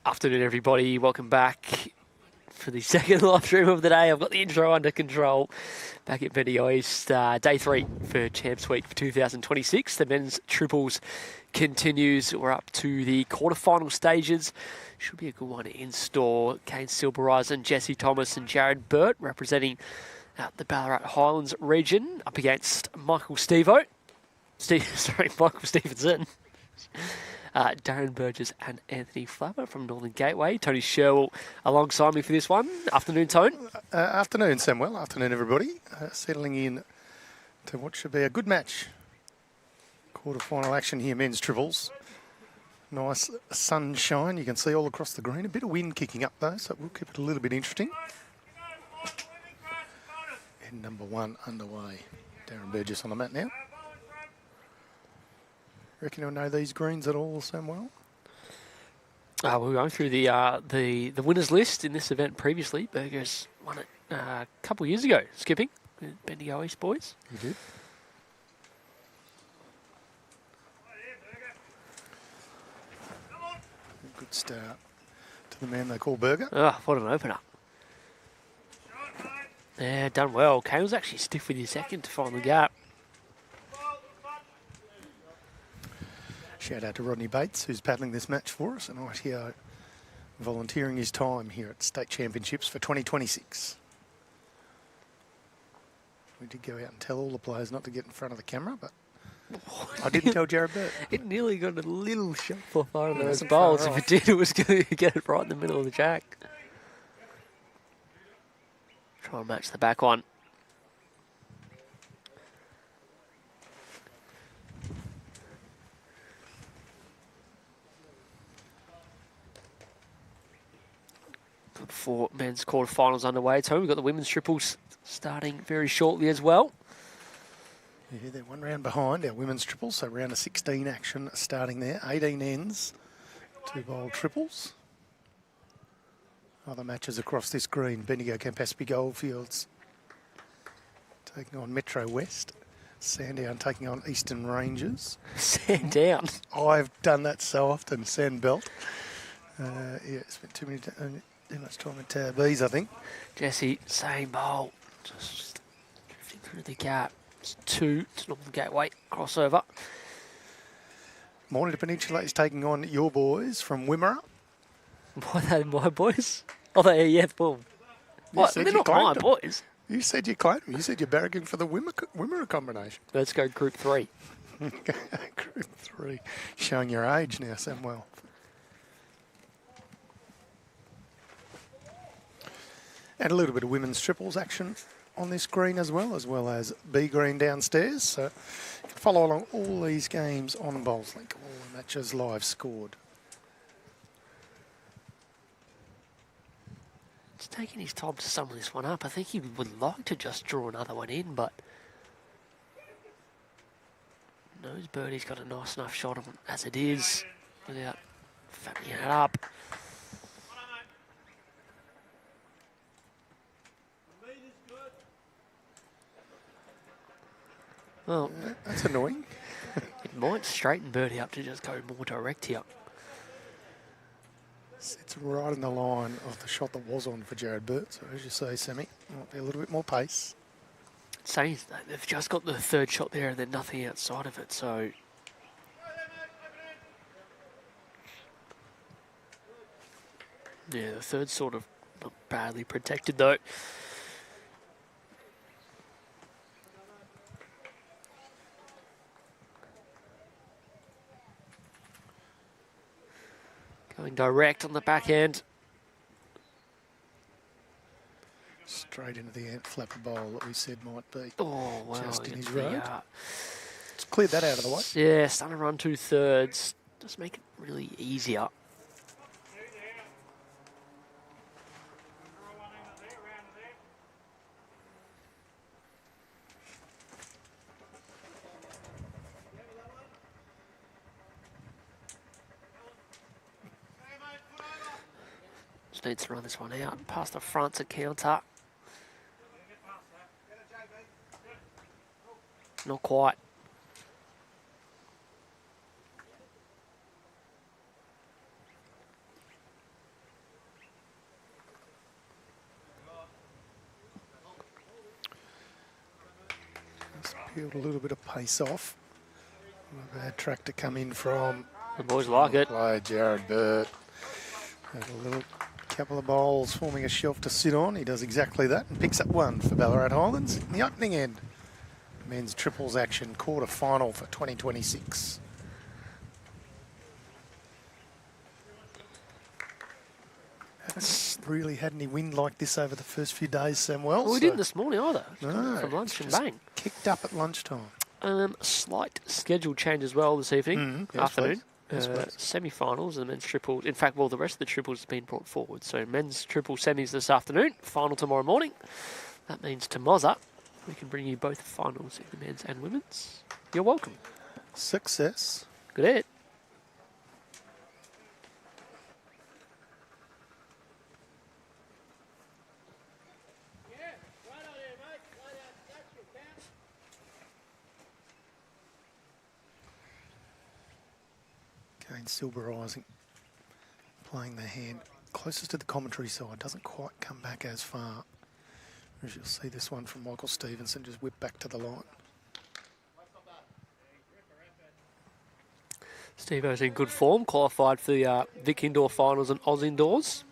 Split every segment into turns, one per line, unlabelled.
Afternoon, everybody. Welcome back for the second live stream of the day. I've got the intro under control. Back at Bendigo East, day 3 for Champs Week for 2026. The men's triples continues. We're up to the quarterfinal stages. Should be a good one in store. KANE SILBEREISEN, Jesse Thomas and JARROD BURT representing the Ballarat Highlands region up against Michael Stevenson. Darren Burgess and Anthony Flapper from Northern Gateway. Tony Sherwell alongside me for this one. Afternoon, Tone.
Afternoon, Samuel. Afternoon, everybody. Settling in to what should be a good match. Quarter-final action here, men's triples. Nice sunshine. You can see all across the green. A bit of wind kicking up, though, so we'll keep it a little bit interesting. And number 1 underway. Darren Burgess on the mat now. Reckon you'll know these greens at all, Samuel?
We're going through the winners list in this event previously. BURGESS won it a couple of years ago, skipping with Bendigo East boys.
You did. Good start to the man they call Burger.
Oh, what an opener. Yeah, done well. KANE was actually stiff with his second to find the gap.
Shout out to Rodney Bates, who's paddling this match for us, and ITO volunteering his time here at State Championships for 2026. We did go out and tell all the players not to get in front of the camera, but I didn't tell JARROD BURT.
It nearly got a little shot for far of those bowls. If it did, it was going to get it right in the middle of the jack. Try and match the back one. For men's quarterfinals underway. So we've got the women's triples starting very shortly as well.
Yeah, they're one round behind our women's triples, so round of 16 action starting there. 18 ends, 2 bowl triples. Other matches across this green. Bendigo Campaspe Goldfields taking on Metro West. Sandown taking on Eastern Rangers.
Sandown?
I've done that so often, Sandbelt. Yeah, spent too much time at Tabbies, I think.
Jesse, same bowl. Just drifting through the gap. It's 2 to Northern Gateway. Crossover.
Mornington Peninsula is taking on your boys from Wimmera.
Why are they my boys? Oh, they yeah, boom. What? They're not my boys.
You said you claimed them. You said you're barracking for the Wimmera combination.
Let's go Group 3.
Group 3. Showing your age now, Samuel. And a little bit of women's triples action on this green as as B green downstairs. So you can follow along all these games on BowlsLink, all the matches live scored.
He's taking his time to sum this one up. I think he would like to just draw another one in, but knows Birdie's got a nice enough shot on as it is without fattening it up. Well,
that's annoying.
It might straighten Birdie up to just go more direct here.
It's right in the line of the shot that was on for JARROD BURT. So as you say, Sammy, might be a little bit more pace.
Saying they've just got the third shot there and then nothing outside of it. So yeah, the third's sort of not badly protected though. Going direct on the back end.
Straight into the ant flapper bowl that we said might be.
Oh, wow.
Just in his road. Let's clear that out of the way.
Yeah, starting to run 2/3. Just make it really easier. just needs to run this one out. Past the front to counter. Not quite.
Just peeled a little bit of pace off. A bad track to come in from.
The boys like it.
Play JARROD BURT. Had a little couple of bowls forming a shelf to sit on. He does exactly that and picks up one for Ballarat Highlands in the opening end. Men's triples action quarter final for 2026. Haven't really had any wind like this over the first few days, Samuel.
Well, we didn't this morning either.
No,
From lunch and
just
bang.
kicked up at lunchtime.
Slight schedule change as well this evening,
Yes,
afternoon.
please. Yes, please.
Semi-finals and men's triples. In fact, well, the rest of the triples has been brought forward. So men's triple semis this afternoon, final tomorrow morning. That means tomorrow we can bring you both finals in the men's and women's. You're welcome.
Success.
Good hit.
KANE SILBEREISEN playing the hand closest to the commentary side. Doesn't quite come back as far. As you'll see this one from Michael Stevenson just whip back to the line.
Steve-O's in good form, qualified for the Vic Indoor Finals and Oz Indoors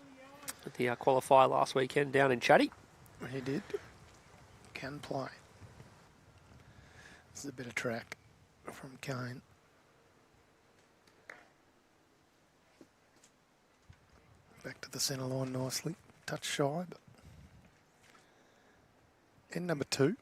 at the qualifier last weekend down in Chatty.
He did. Can play. This is a bit of track from KANE. Back to the centre line nicely. Touch shy, but end number 2.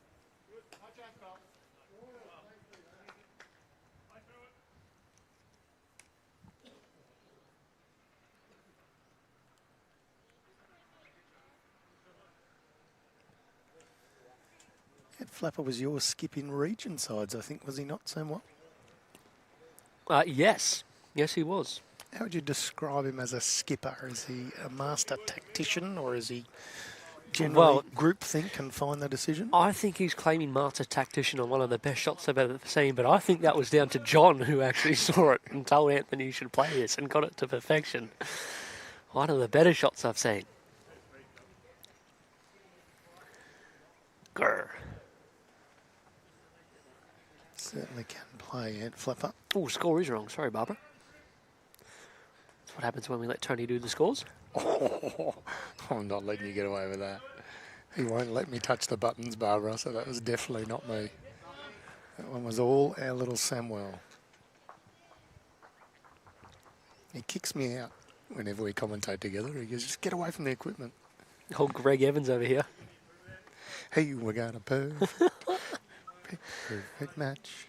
Ed Flapper was your skip in region sides, I think, was he not, Samuel?
Yes. Yes, he was.
How would you describe him as a skipper? Is he a master tactician or is he generally groupthink and find the decision?
I think he's claiming master tactician on one of the best shots I've ever seen, but I think that was down to John, who actually saw it and told Anthony he should play this and got it to perfection. One of the better shots I've seen. Grr.
Certainly can play, Ed Flapper.
Oh, score is wrong. Sorry, Barbara. That's what happens when we let Tony do the scores.
Oh, I'm not letting you get away with that. He won't let me touch the buttons, Barbara, so that was definitely not me. That one was all our little Samuel. He kicks me out whenever we commentate together. He goes, just get away from the equipment.
Old Greg Evans over here.
Hey, we're going to Perth. Perfect match.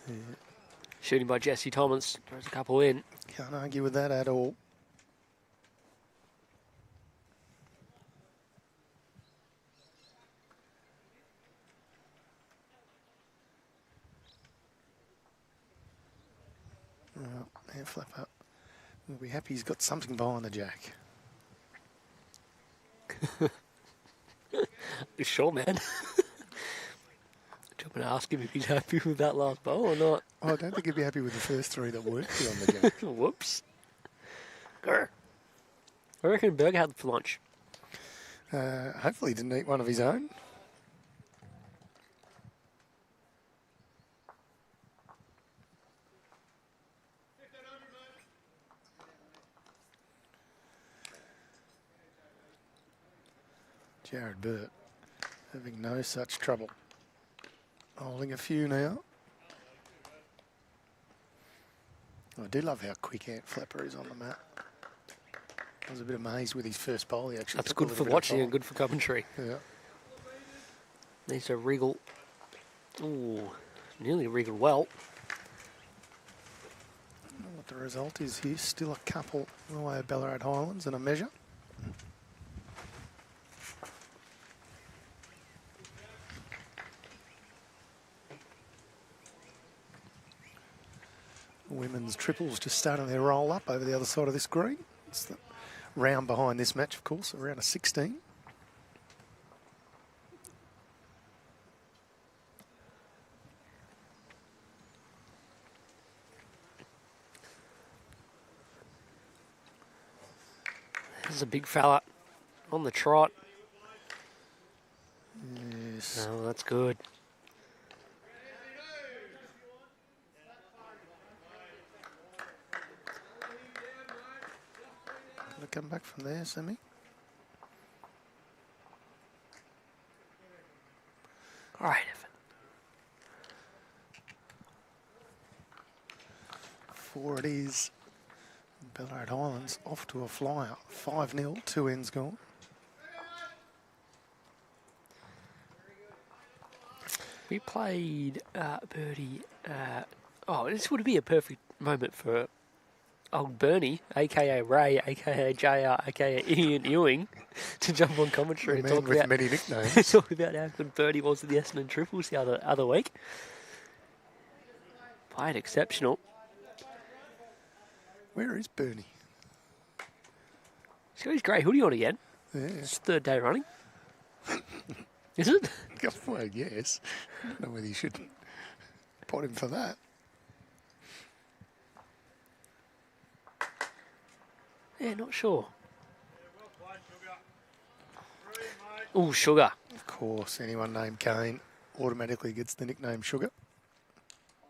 Yeah.
Shooting by Jesse Thomas. Throws a couple in.
Can't argue with that at all. Well, hand flap up. We'll be happy he's got something behind the jack.
Sure, man. I'm going to ask him if he's happy with that last bowl or not.
Oh, I don't think he'd be happy with the first 3 that worked beyond the jack.
Whoops. Grr. I reckon Berger had for lunch.
Hopefully he didn't eat one of his own. JARROD BURT having no such trouble. Holding a few now. I do love how quick Ant Flapper is on the mat. I was a bit amazed with his first bowl. He actually
That's
took
good for watching and good for commentary.
Yeah.
Needs to wriggle. Ooh, nearly wriggled well.
I don't know what the result is here. Still a couple on the way of Ballarat Highlands and a measure. Women's triples just starting their roll up over the other side of this green. It's the round behind this match, of course, a round of 16.
There's a big fella on the trot.
Yes.
Oh, that's good.
Gonna come back from there, Sammy.
All right, Evan.
Four it is. Ballarat Highlands off to a flyer. 5-0, 2 ends gone.
We played Birdie. This would be a perfect moment for old Bernie, a.k.a. Ray, a.k.a. JR, a.k.a. Ian Ewing, to jump on commentary and
Man
talk
with
about,
many nicknames.
talk about how good Birdie was at the Essendon Triples the other week. Played exceptional.
Where is Bernie?
He's got his grey hoodie on again.
Yeah.
It's third day running. Is it?
Well, yes. I don't know whether you should pot him for that.
Yeah, not sure. Oh, Sugar.
Of course, anyone named KANE automatically gets the nickname Sugar.
I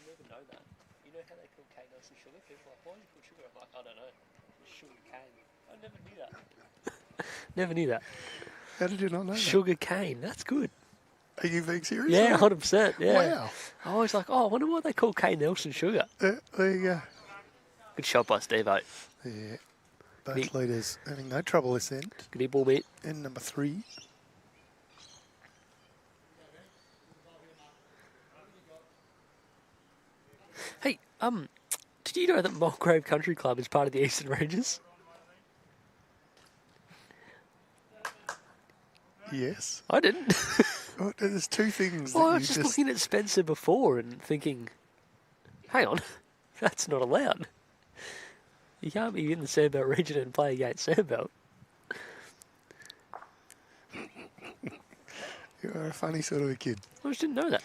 never know that. You know how they call Kane Nelson Sugar? People are like, why do you call Sugar? I'm like, I don't know. Sugar cane. I never knew that. Never knew that.
How did you not know
Sugar cane. That's good.
that? Are you being serious?
Yeah, 100%. Yeah.
Wow.
I was like, I wonder why they call Kane Nelson Sugar.
There you go.
Good shot by Steve-O.
Yeah. Both leaders having no trouble this end.
Good ball, mate.
End number 3.
Hey, did you know that Mulgrave Country Club is part of the Eastern Ranges?
Yes.
I didn't.
Oh, there's two things that
I
you
was just looking at Spencer before and thinking, hang on, that's not allowed. You can't be in the Sandbelt region and play against Sandbelt.
You're a funny sort of a kid.
I just didn't know that.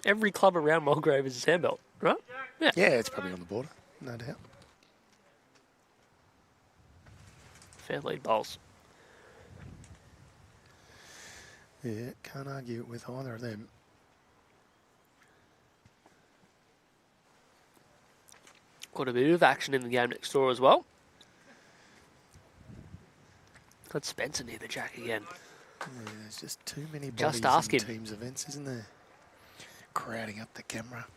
Every club around Mulgrave is a Sandbelt, right? Yeah.
Yeah, it's probably on the border, no doubt.
Fair lead bowls.
Yeah, can't argue with either of them.
Got a bit of action in the game next door as well. Got Spencer near the jack again.
Yeah, there's just too many
Just
bodies
ask
in
him.
teams events, isn't there? Crowding up the camera.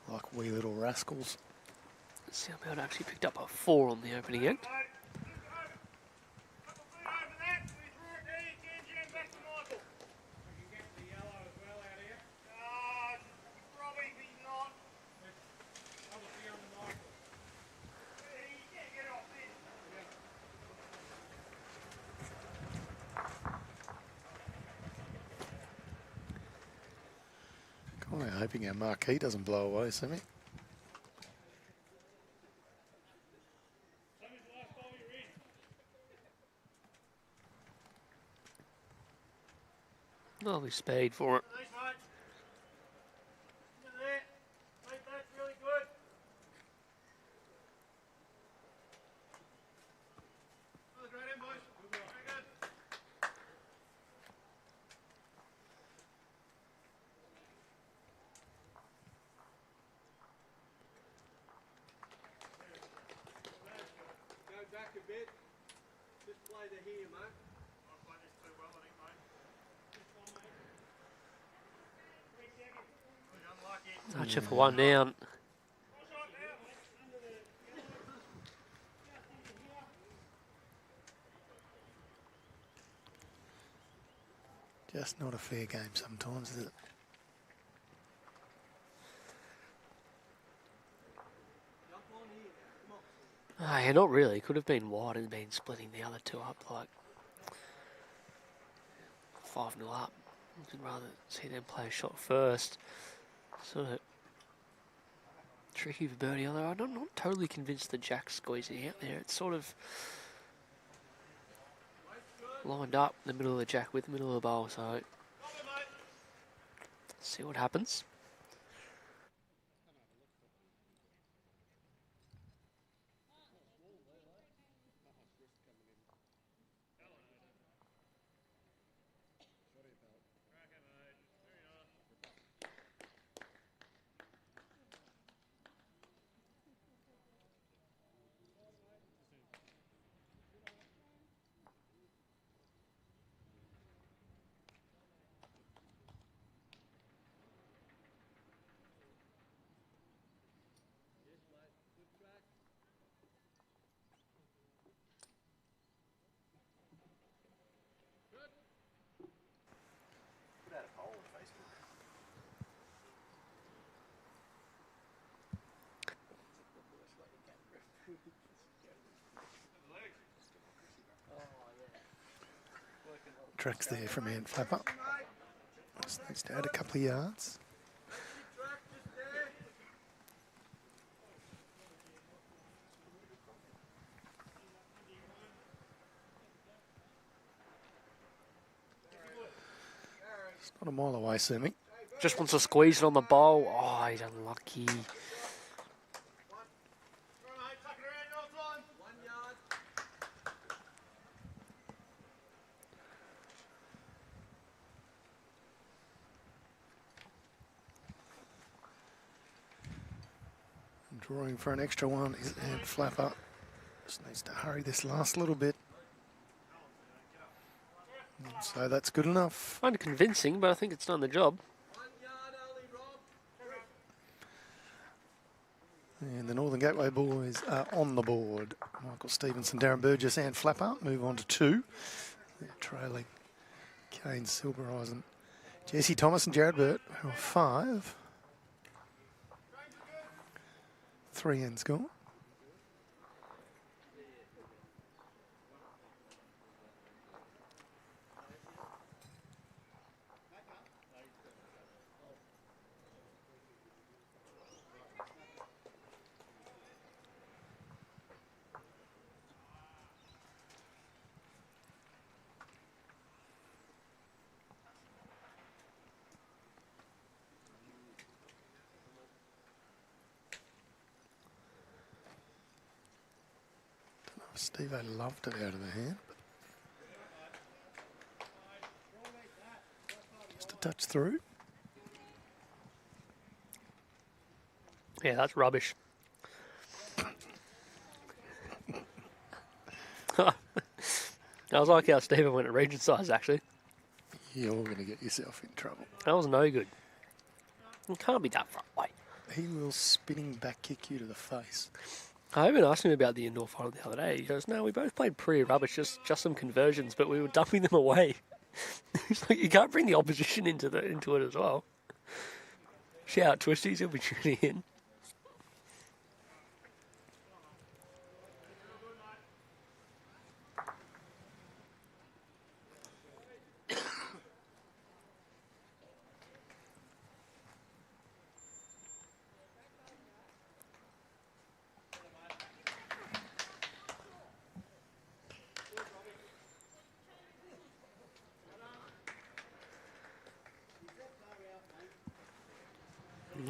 Like wee little rascals.
Sandbelt actually picked up a 4 on the opening end.
God, I'm hoping our marquee doesn't blow away, Sammy.
Lovely speed for it.
Back a bit. Just play the here, mate. I play this too well, I think, mate.
Toucher for 1 down.
Just not a fair game sometimes, is it?
Oh, yeah, not really. Could have been wide and been splitting the other two up, like 5-0 up. I'd rather see them play a shot first. Sort of tricky for birdie, although I'm not totally convinced the jack's squeezing out there. It's sort of lined up in the middle of the jack with the middle of the bowl, so let's see what happens.
Tracks there from Ant Flapper. Just needs to add a couple of yards. It's not a mile away, Sumi.
Just wants to squeeze it on the bowl. Oh, he's unlucky.
Drawing for an extra one is Ant Flapper. Just needs to hurry this last little bit. So that's good enough.
Kind of convincing, but I think it's done the job.
And the Northern Gateway boys are on the board. Michael Stevenson, Darren Burgess, and Flapper move on to 2. They're trailing KANE, SILBEREISEN, Jesse Thomas and Jared Burt, who are 5. 3 ends gone. Steve, I loved it out of the hand. Just a touch through.
Yeah, that's rubbish. I was like how Stephen went at region size, actually.
You're going to get yourself in trouble.
That was no good. It can't be that far away.
He will spinning back kick you to the face.
I even asked him about the indoor final the other day. He goes, no, we both played pretty rubbish, just some conversions, but we were dumping them away. He's like, you can't bring the opposition into it as well. Shout out Twisties, he'll be tuning in.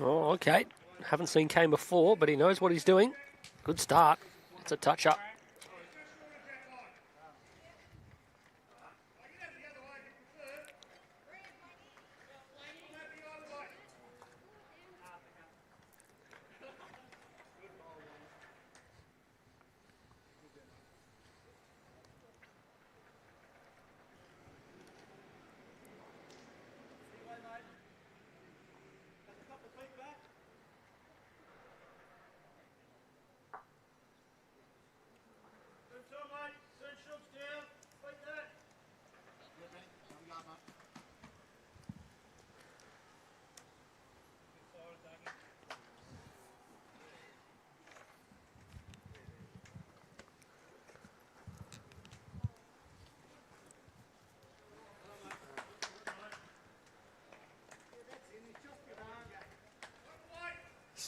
Oh, okay. Haven't seen Kane before, but he knows what he's doing. Good start. It's a touch-up.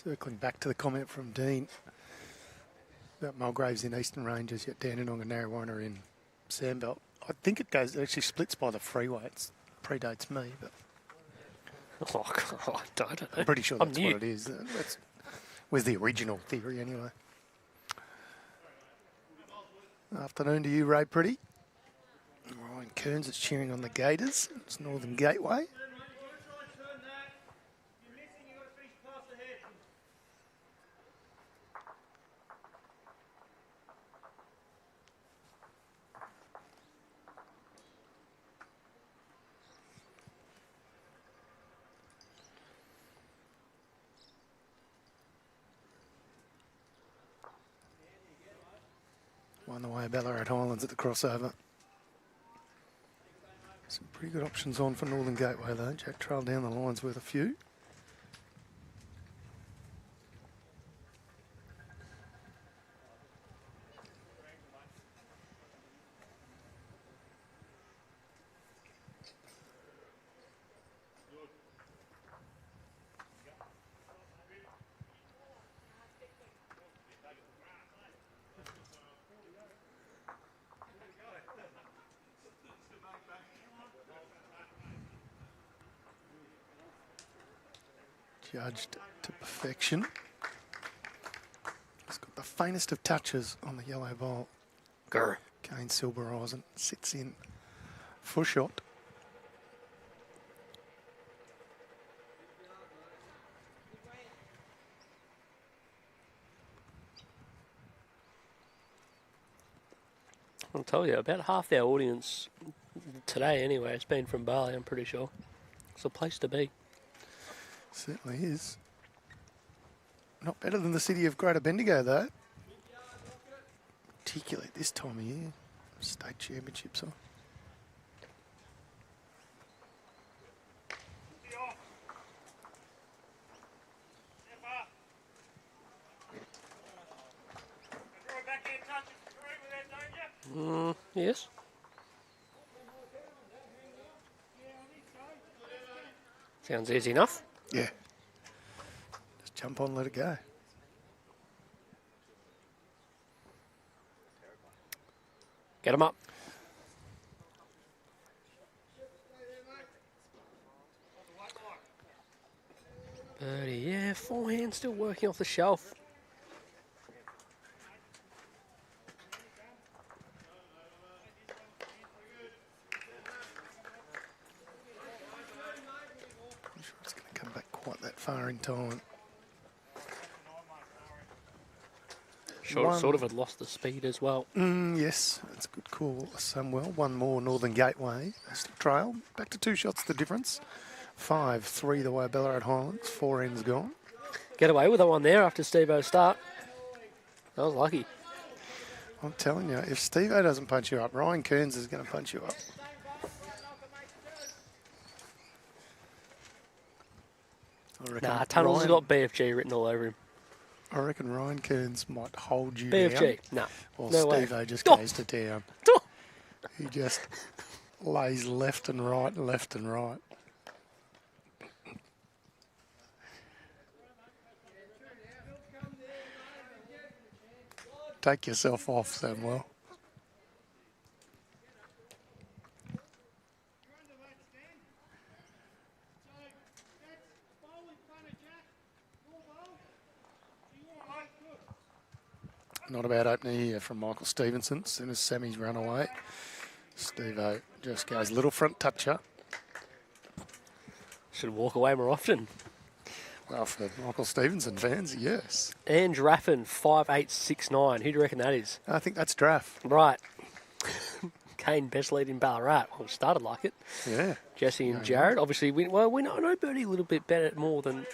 Circling back to the comment from Dean about Mulgraves in Eastern Ranges, yet Dandenong and Narrowona in Sandbelt. I think it actually splits by the freeway. It predates me, but
Oh, God, I don't know.
I'm pretty sure
I'm
that's
new.
what it is. That was the original theory anyway. Afternoon to you, Ray Pretty. Ryan Kearns is cheering on the Gators. It's Northern Gateway. Won the way of Ballarat Highlands at the crossover. Some pretty good options on for Northern Gateway though. Jack Trail down the line's worth a few. Judged to perfection. He's got the faintest of touches on the yellow ball.
Grr.
KANE SILBEREISEN sits in for shot.
I'll tell you, about half our audience today anyway has been from Bali, I'm pretty sure. It's a place to be.
Certainly is. Not better than the city of Greater Bendigo though. Particularly this time of year. State championships on.
Yes. Sounds easy enough.
Yeah. Just jump on, let it go.
Get them up. Birdie, yeah, forehand still working off the shelf.
I'm sure it's going to come back quite that far in time.
Sort of had lost the speed as well.
Yes, that's a good call, Samuel. One more Northern Gateway. Still trail. Back to 2 shots the difference. 5-3 the way of Ballarat Highlands. 4 ends gone.
Get away with that one there after Steve-O's start. That was lucky.
I'm telling you, if Steve-O doesn't punch you up, Ryan Kearns is going to punch you up. I reckon
Nah, Tunnels has
Ryan-
got BFG written all over him.
I reckon Ryan Kearns might hold you
BFG,
down.
no.
While
No way.
Steve-O just
Oh.
goes to town.
Oh.
He just lays left and right, left and right. Take yourself off, Samuel. Not a bad opener here from Michael Stevenson. As soon as Sammy's run away, Steve-O just goes little front toucher.
Should walk away more often.
Well, for Michael Stevenson fans, yes.
And Raffin, 5.869. Who do you reckon that is?
I think that's draft.
Right. KANE best lead in Ballarat. Well, it started like it.
Yeah.
Jesse and Jared. Obviously, we know Birdie a little bit better, more than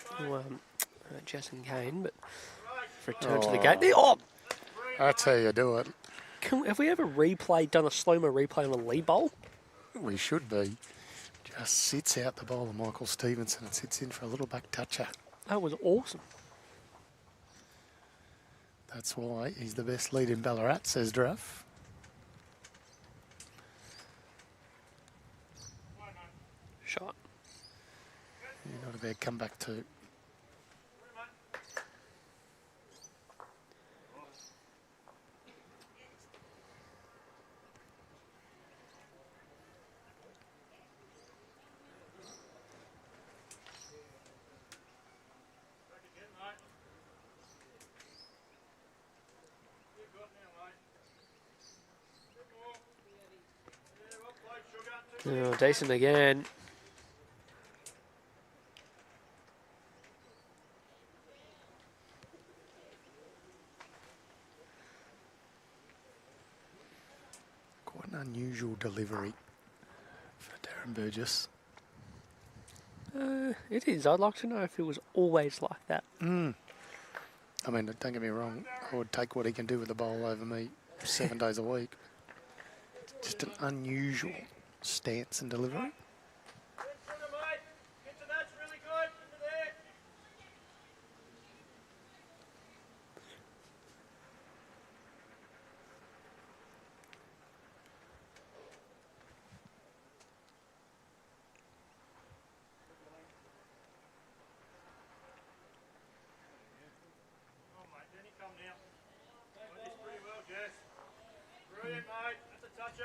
Jess and KANE, but for a turn to the gate. Oh!
That's how you do it.
Have we ever done a slow-mo replay on a lead bowl?
We should be. Just sits out the bowl of Michael Stevenson and sits in for a little back toucher.
That was awesome.
That's why he's the best lead in Ballarat, says Draff.
Shot.
Not a bad comeback too.
Oh, decent again.
Quite an unusual delivery for Darren Burgess.
It is. I'd like to know if it was always like that.
I mean, don't get me wrong. I would take what he can do with the bowl over me 7 days a week. Just an unusual stance and delivery.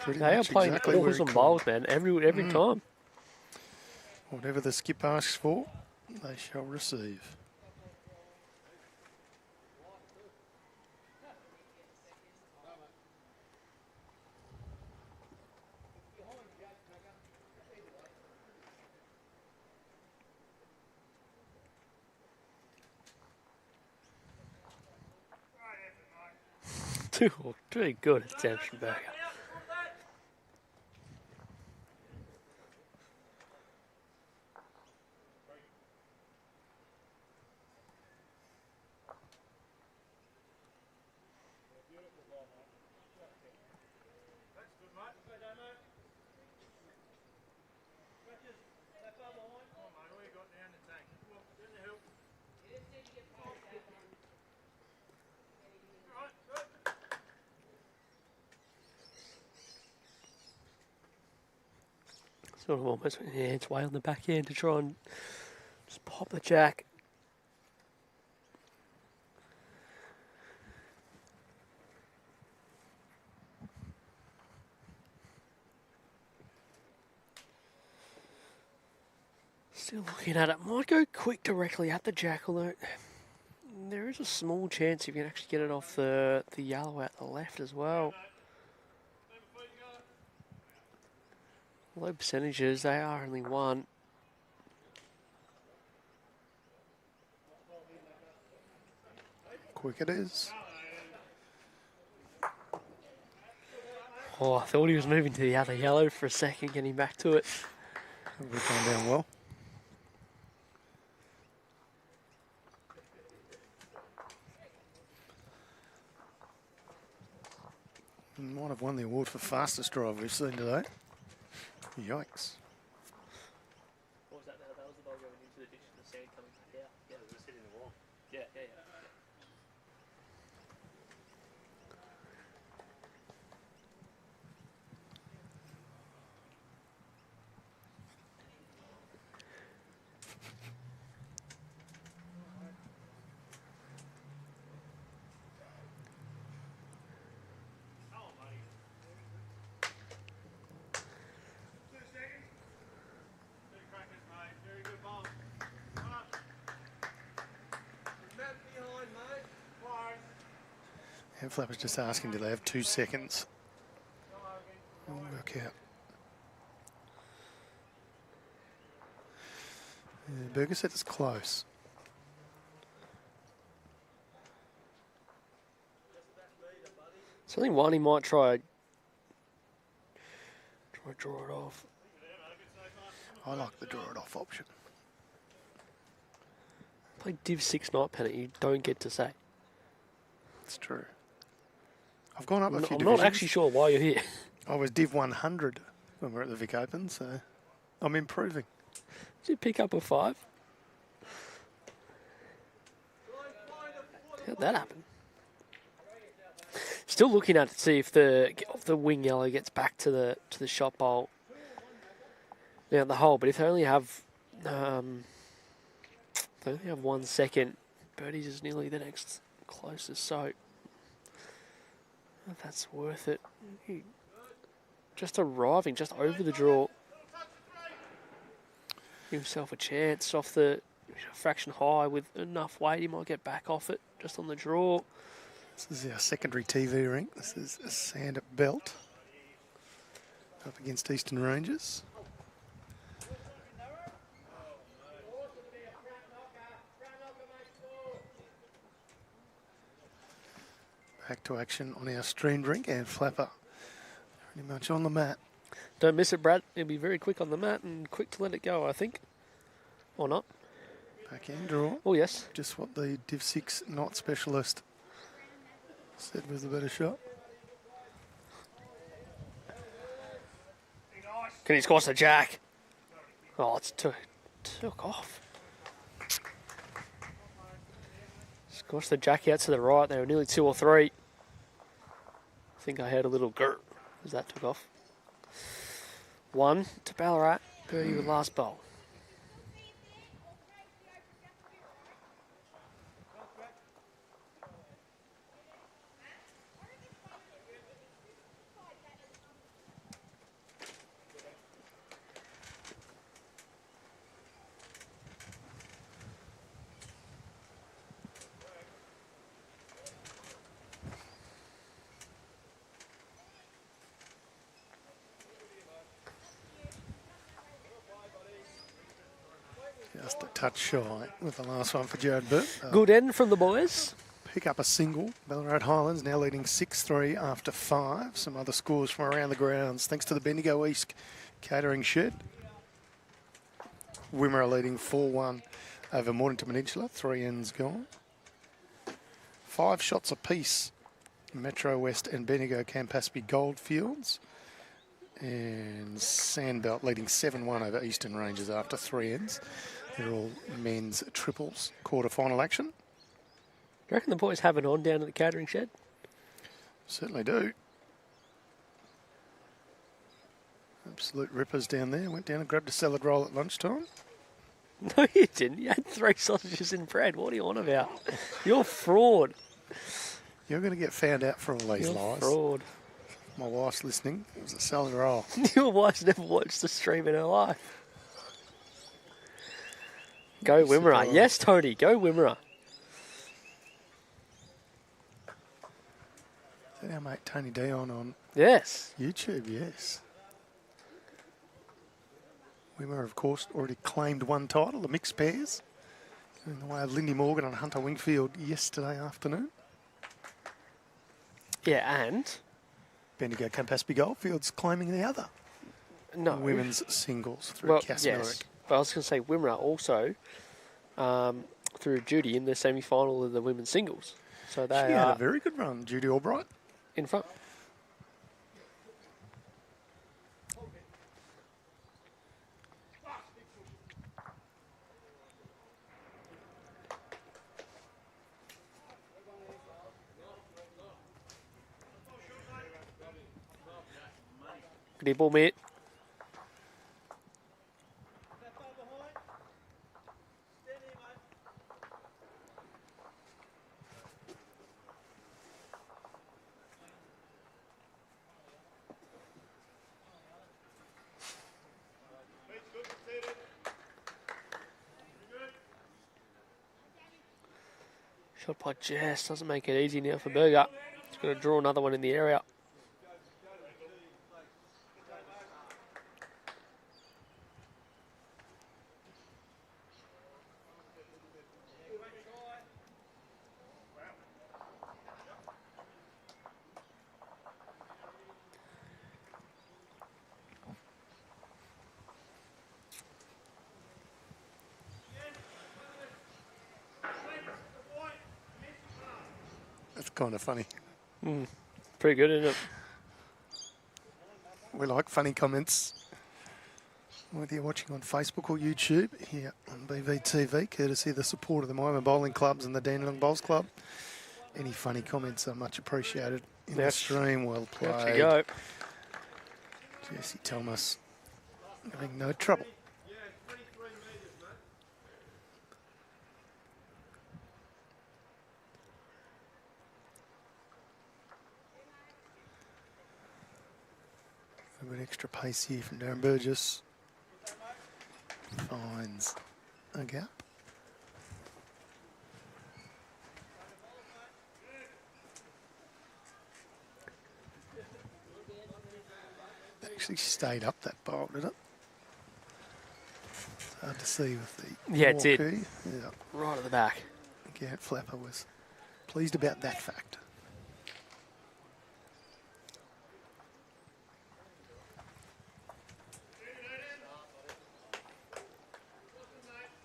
Pretty
They are
much
playing
exactly where he
awesome
could.
bowls, man. Every time.
Whatever the skip asks for, they shall receive.
Too good at Samson Burger. Sort of almost yeah, its way on the back end to try and just pop the jack. Still looking at it. Might go quick directly at the jack, although there is a small chance if you can actually get it off the yellow at the left as well. Low percentages, they are only one.
Quick it is.
Oh, I thought he was moving to the other yellow for a second, getting back to it.
That would have gone down well. Might have won the award for fastest drive we've seen today. Yikes.
What was that? That was the ball going into the ditch and the sand coming back out. Yeah, it was just hitting the wall. Yeah.
Flap was just asking, do they have 2 seconds? It'll work out. Yeah, Burger said it's close.
Something one he might try draw it off.
I like the draw it off option.
Play Div 6 night pennant, you don't get to say.
It's true. I've gone up a few
I'm
divisions.
not actually sure why you're here.
I was Div 100 when we were at the Vic Open, so I'm improving.
Did you pick up a 5? How'd that happen? Still looking at it to see if the wing yellow gets back to the shot bowl. Now the hole, but if they only have 1 second, Birdie's is nearly the next closest, so if that's worth it. Just arriving just over the draw. Give himself a chance off the fraction high with enough weight. He might get back off it just on the draw.
This is our secondary TV ring. This is a sand belt. up against Eastern Rangers. Back to action on our stream drink and flapper. Pretty much on the mat.
Don't miss it, Brad. He'll be very quick on the mat and quick to let it go, I think. Or not.
Backhand draw.
Oh, yes.
Just what the Div 6 knot specialist said was the better shot.
Can he squash the jack? Oh, it's took off. Squash the jack out to the right. They were nearly 2 or 3. I think I heard a little gurt as that took off. 1 to Ballarat. Birdie with last bowl.
Just a touch shy with the last one for Jared Burt.
Good end from the boys.
Pick up a single. Ballarat Highlands now leading 6-3 after 5. Some other scores from around the grounds thanks to the Bendigo East catering shed. Wimmera leading 4-1 over Mornington Peninsula. 3 ends gone. 5 shots apiece. Metro West and Bendigo Campaspe Goldfields. And Sandbelt leading 7-1 over Eastern Rangers after 3 ends. They're all men's triples quarter-final action.
Do you reckon the boys have it on down at the catering shed?
Certainly do. Absolute rippers down there. Went down and grabbed a salad roll at lunchtime.
No, you didn't. You had 3 sausages in bread. What are you on about? You're fraud.
You're going to get found out for all these
You're
lies.
fraud.
My wife's listening. It was a salad roll.
Your wife's never watched the stream in her life. Go Wimmera. Yes, Tony. Go Wimmera.
Is that our mate Tony Dion on
Yes.
YouTube? Yes. Wimmera, of course, already claimed 1 title, the mixed pairs, in the way of Lindy Morgan and Hunter Wingfield yesterday afternoon.
Yeah, and?
Bendigo Campaspe Goldfields claiming the other.
No.
Women's singles through
Well,
Cass
yes.
Merrick.
But I was going to say Wimmera also through Judy in the semi-final of the women's singles. So they
She had
are
a very good run, Judy Albright.
in front. Good ball, mate. Shot by Jess. Doesn't make it easy now for Berger. He's got to draw another one in the area.
That's kind of funny.
Pretty good, isn't it?
We like funny comments. Whether you're watching on Facebook or YouTube, here on BVTV, courtesy of the support of the Moama Bowling Clubs and the Dandenong Bowls Club. Any funny comments are much appreciated in the
Yes.
stream. Well played.
Out you go.
Jesse Thomas having no trouble.
Yeah, 23 metres, mate.
A bit extra pace here from Darren Burgess. Finds a gap. actually stayed up that bowl, did it? It's hard to see with the
Yeah, it did.
walkie. Yeah.
Right at the back.
Garrett Flapper was pleased about that fact.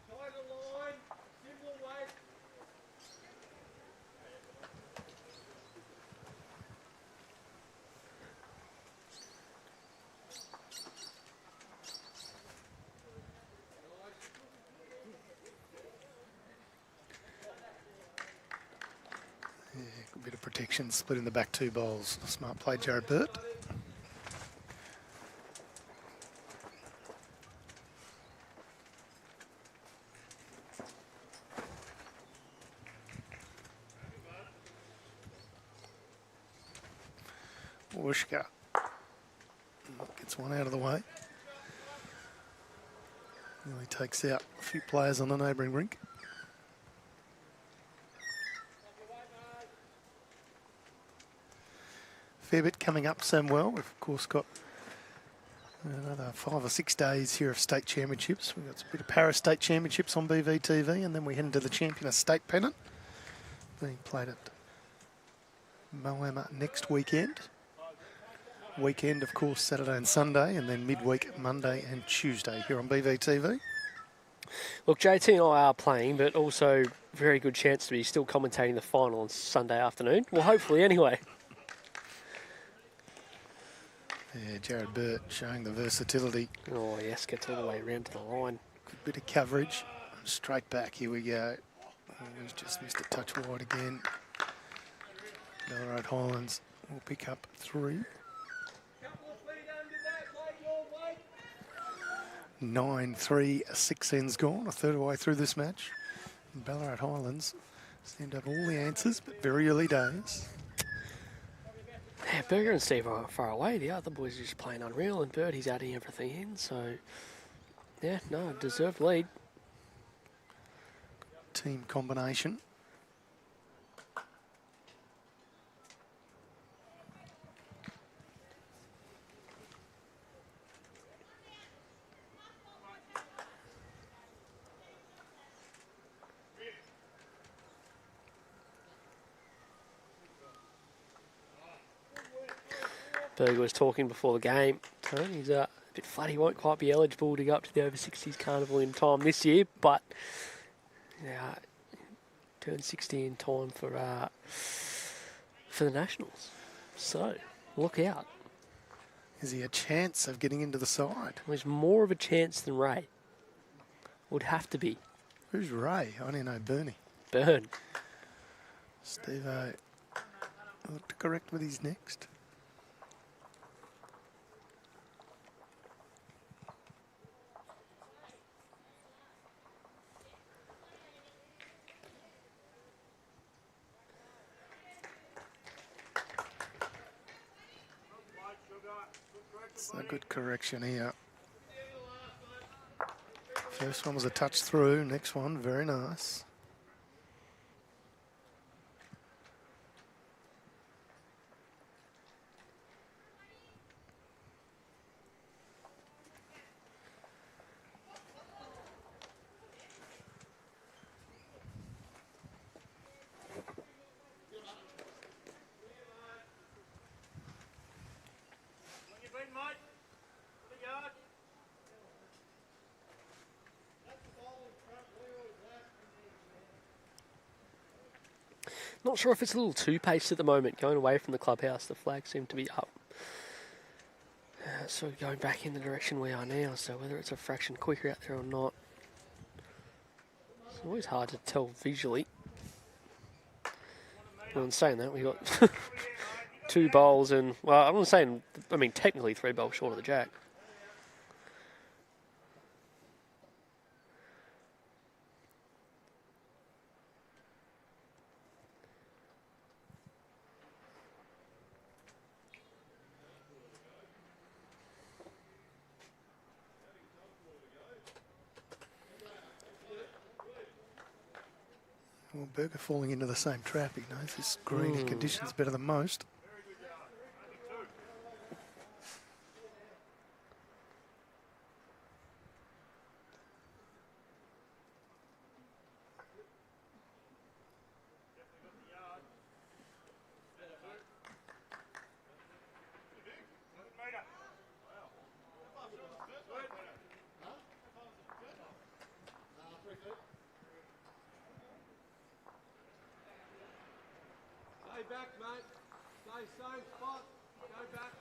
Tighter line, simple weight.
Yeah, good bit of protection, split in the back 2 bowls. Smart play, Jared Burt. Wooshka gets one out of the way. Nearly takes out a few players on the neighbouring rink. Fair bit coming up, Samuel. We've of course got another 5 or 6 days here of state championships. We've got a bit of Paris State Championships on BVTV, and then we head into the Champion of State pennant being played at Moama next weekend. Weekend, of course, Saturday and Sunday, and then midweek Monday and Tuesday here on BVTV.
Look, JT and I are playing, but also very good chance to be still commentating the final on Sunday afternoon. Well, hopefully anyway.
Yeah, Jared Burt showing the versatility.
Oh, yes, gets all the way around to the line.
Good bit of coverage. Straight back, here we go. Oh, he's just missed a touch wide again. Ballarat Highlands will pick up 3.
Couple of feet under that, play your weight.
9-3, 6 ends gone, a third of the way through this match. Ballarat Highlands seem to have all the answers, but very early days.
Yeah, Berger and Steve are far away. The other boys are just playing unreal, and Burt, he's adding everything in. So, yeah, no, deserved lead.
Team combination.
Berger was talking before the game. He's a bit flat. He won't quite be eligible to go up to the over 60s carnival in time this year, but turned 60 in time for the Nationals. So look out.
Is he a chance of getting into the side?
There's more of a chance than Ray. Would have to be.
Who's Ray? I don't know. Bernie.
Burn.
Steve-O look to correct with his next. It's a good correction here. First one was a touch through, next one, very nice.
Not sure if it's a little too paced at the moment, going away from the clubhouse. The flags seem to be up. So going back in the direction we are now, so whether it's a fraction quicker out there or not. It's always hard to tell visually. Well, in saying that, we got 2 bowls and, well, I'm not saying, I mean, technically 3 bowls short of the jack.
Well, Berger falling into the same trap. He knows this green conditions better than most.
back, mate. Stay same spot. Go back.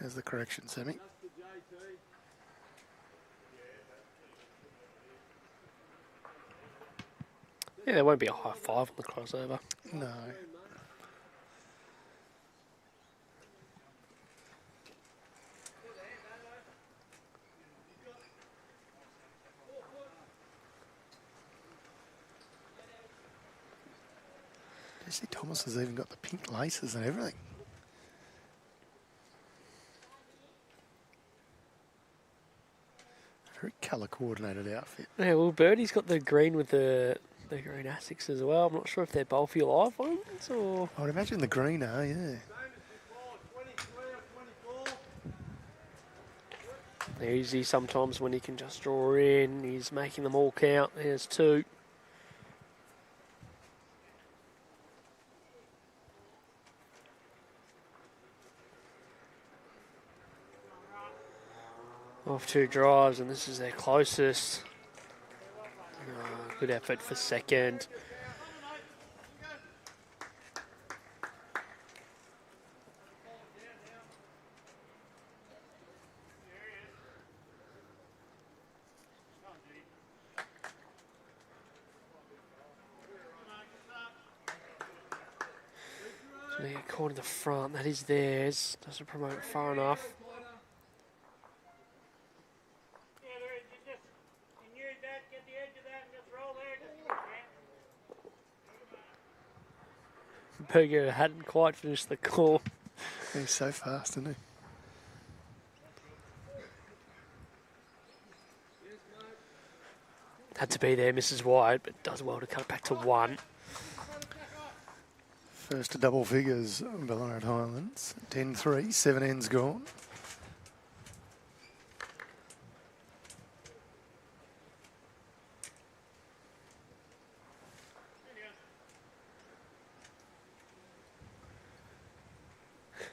There's the correction, Sammy.
Just the JT.
Yeah, there won't be a high five on the crossover.
No. Jesse Thomas has even got the pink laces and everything. Very colour coordinated outfit.
Yeah, well, Birdie's got the green with the green Asics as well. I'm not sure if they're bulky live ones or...
I would imagine the green are, yeah.
Same as before, 23 or 24.
Easy sometimes when he can just draw in. He's making them all count. There's two. Off two drives, and this is their closest. Good effort for second. So they get caught in the front. That is theirs. Doesn't promote it far enough. Berger hadn't quite finished the call.
He's so fast, isn't he?
Had to be there, Mrs. White, but does well to cut it back to one.
First to double figures, Ballarat Highlands. 10-3, 7 ends gone.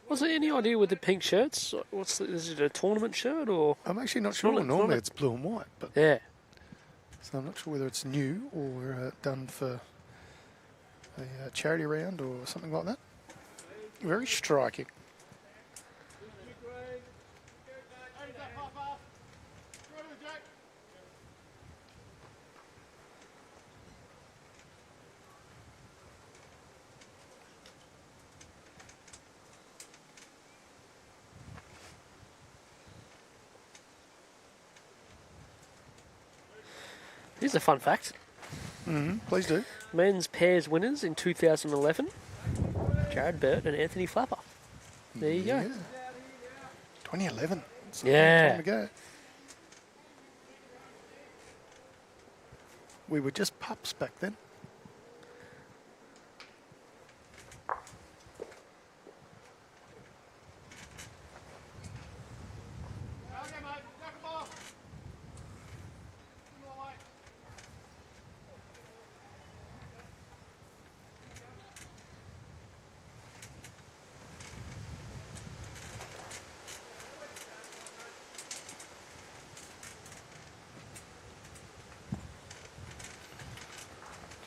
Was there any idea with the pink shirts? Is it a tournament shirt or?
I'm actually not sure.
not-
Normally
not a-
it's blue and white, but
Yeah.
so I'm not sure whether it's new or done for a charity round or something like that. Very striking.
Here's a fun fact.
Please do.
Men's pairs winners in 2011. Jared Burt and Anthony Flapper. There you go.
2011. It's a long
Yeah.
time ago. We were just pups back then.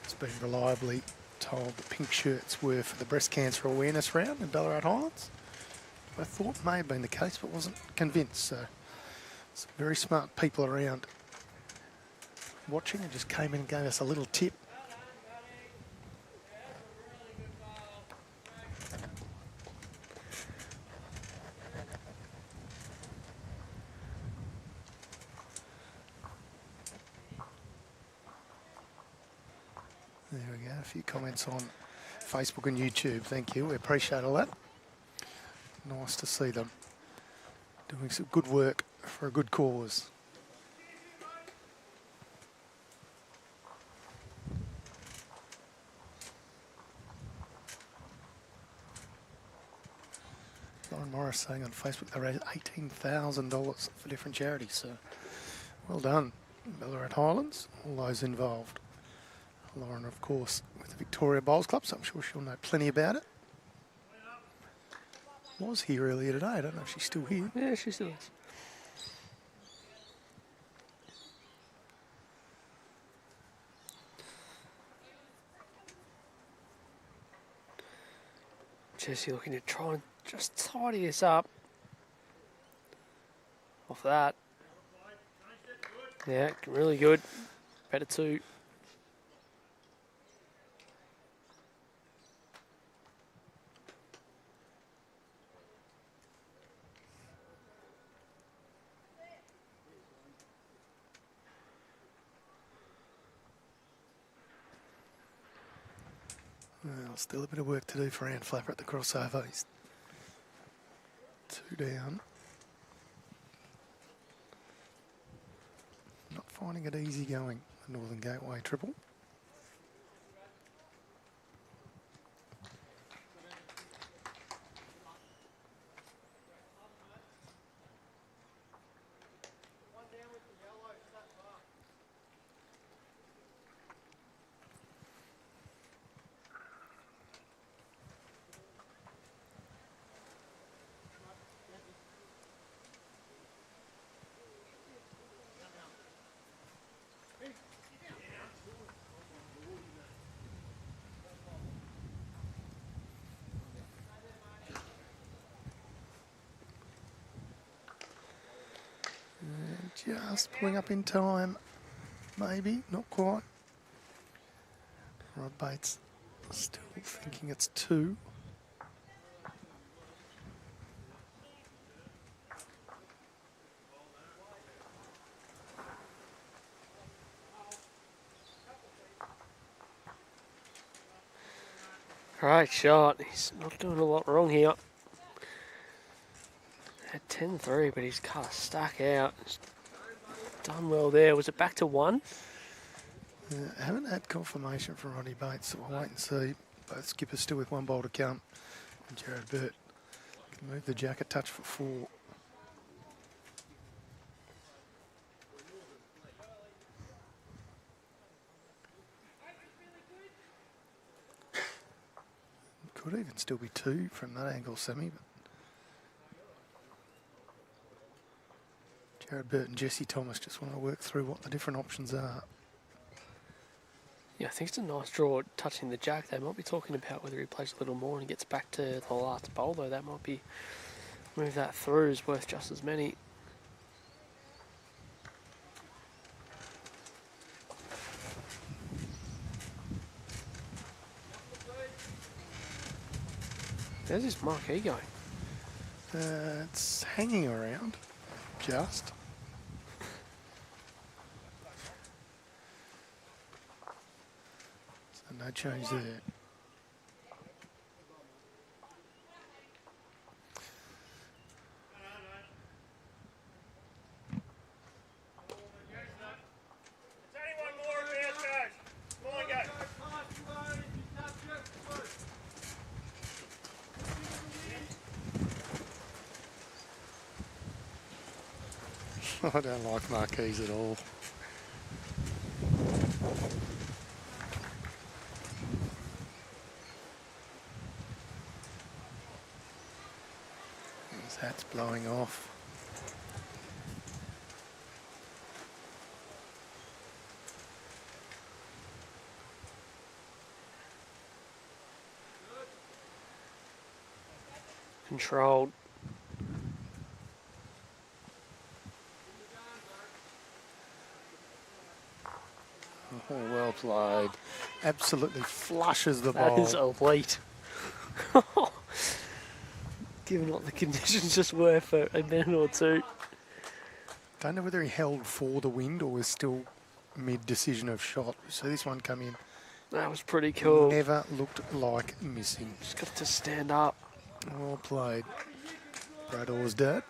It's been reliably told the pink shirts were for the breast cancer awareness round in Ballarat Highlands. I thought may have been the case, but wasn't convinced. So some very smart people around watching and just came in and gave us a little tip. There we go, a few comments on Facebook and YouTube. Thank you, we appreciate all that. Nice to see them doing some good work for a good cause. Lauren Morris saying on Facebook they raised $18,000 for different charities, so well done, Ballarat Highlands, all those involved. Lauren, of course, with the Victoria Bowls Club, so I'm sure she'll know plenty about it. Was here earlier today, I don't know if she's still here.
Yeah, she still is. Jesse looking to try and just tidy this up. Off that. Yeah, really good. Better two.
Well, still a bit of work to do for Ann Flapper at the crossover. He's 2 down. Not finding it easy going, the Northern Gateway triple. Just pulling up in time, maybe, not quite. Rod Bates still thinking it's 2.
Great shot. He's not doing a lot wrong here. Had 10-3, but he's kind of stuck out. He's done well there. Was it back to 1?
Haven't had confirmation from Roddy Bates, so we'll wait and see. Both skippers still with 1 bowl to come. And Jared Burt can move the jack a touch for 4. Could even still be 2 from that angle, Sammy. But Jared Burt and Jesse Thomas just want to work through what the different options are.
Yeah, I think it's a nice draw touching the jack. They might be talking about whether he plays a little more and gets back to the last bowl, though. That might be, move that through is worth just as many. There's this marquee going.
It's hanging around, just. So no change there. I don't like marquees at all. His hat's blowing off.
Controlled.
Oh, well played. Absolutely flushes the ball.
That is elite. Given what the conditions just were for a minute or two.
Don't know whether he held for the wind or was still mid-decision of shot. So this one come in.
That was pretty cool.
Never looked like missing.
Just got to stand up.
Well played. Brad Orsdad.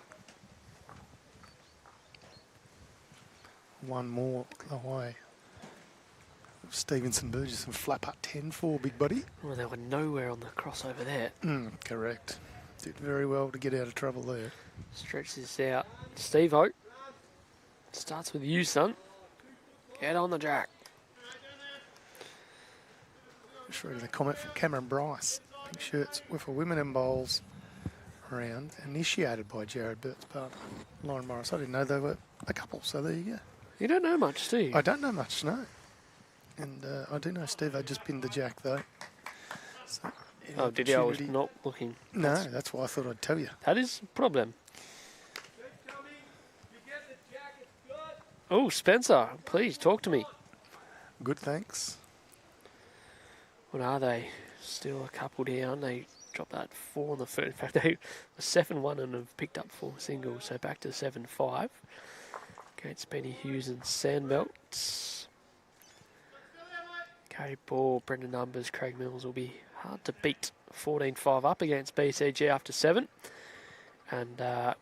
One more away. Stevenson, Burgess and Flapper 10-4, big buddy.
Well, they were nowhere on the crossover there.
Correct. Did very well to get out of trouble there.
Stretch this out. Steve-O. Starts with you, son. Get on the jack.
Just reading the comment from Cameron Bryce. Pink shirts with a women and bowls round initiated by Jared Burt's partner, Lauren Morris. I didn't know they were a couple, so there you go.
You don't know much, do you?
I don't know much, no. And I do know Steve, I just pinned the jack, though. So
Oh, did you? I was
opportunity.
not looking.
No, that's why I thought I'd tell you.
That is a problem. Oh, Spencer, please talk to me.
Good, thanks.
What are they? Still a couple down. They dropped that 4 on the first. In fact, they were 7-1 and have picked up 4 singles, so back to 7-5. Against Benny Hughes and Sandbelt. Gary Ball, Brendan Numbers, Craig Mills will be hard to beat. 14-5 up against BCG after 7. And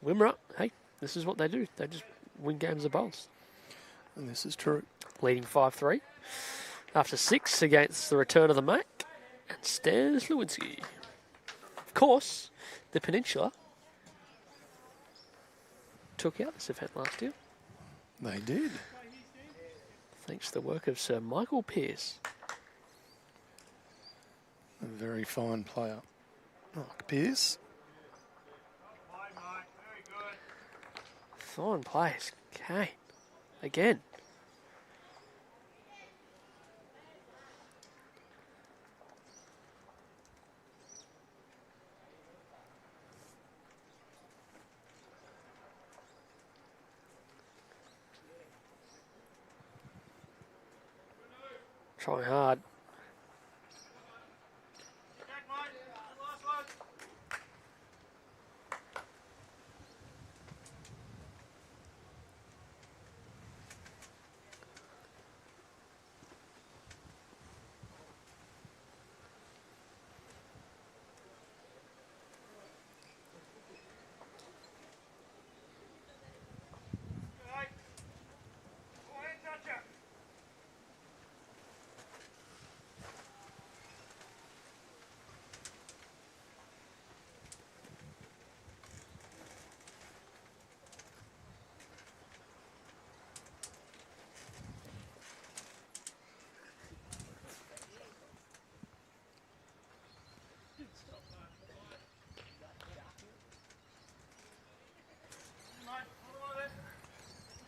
Wimmera, hey, this is what they do. They just win games of bowls.
And this is true.
Leading 5-3 after 6 against the return of the Mac and Stan Slewinski. Of course, the Peninsula took out this event last year.
They did.
Thanks to the work of Sir Michael Pearce.
A very fine player. Like Pearce.
Fine players. Kane. Again. Trying hard.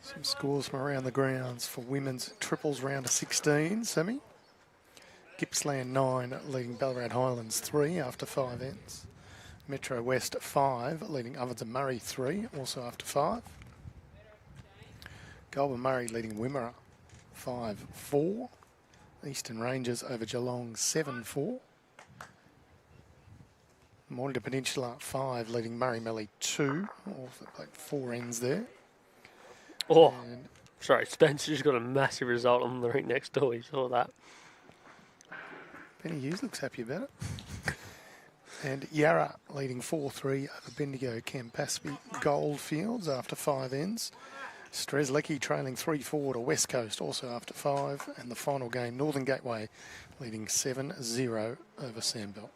Some scores from around the grounds for women's triples round of 16 semi. Gippsland 9 leading Ballarat Highlands 3 after 5 ends. Metro West 5 leading Ovens and Murray 3 also after 5. Goulburn Murray leading Wimmera 5-4. Eastern Rangers over Geelong 7-4. Mornington Peninsula 5 leading Murray Melly 2. Also played 4 ends there.
Oh, sorry, Spencer just got a massive result on the rink next door. You saw that.
Benny Hughes looks happy about it. And Yarra leading 4-3 over Bendigo Campaspe Goldfields after 5 ends. Strzelecki trailing 3-4 to West Coast also after 5. And the final game, Northern Gateway leading 7-0 over Sandbelt.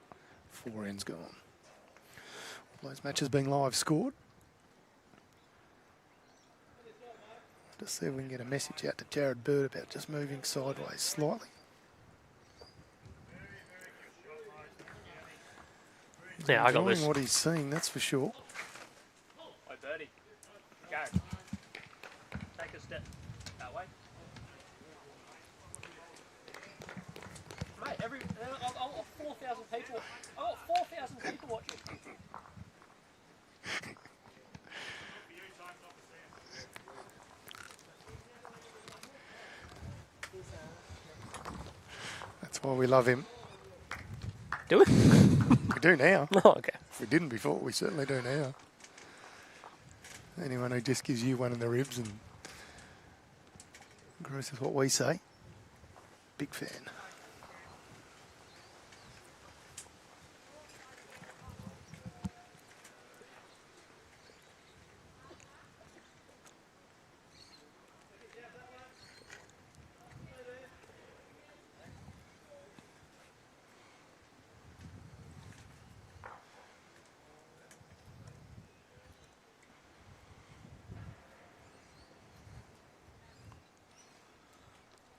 4 ends gone. All those matches being live scored. Just see if we can get a message out to JARROD BURT about just moving sideways slightly.
Yeah, I got
Enjoying
this.
what he's seeing, that's for sure.
Hi, Birdie. Go. Take a step that way. Mate, I've got 4,000 people. I've got 4,000 people watching.
That's why we love him.
Do it?
We do now.
Oh, okay.
If we didn't before, we certainly do now. Anyone who just gives you one in the ribs and agrees with what we say, big fan.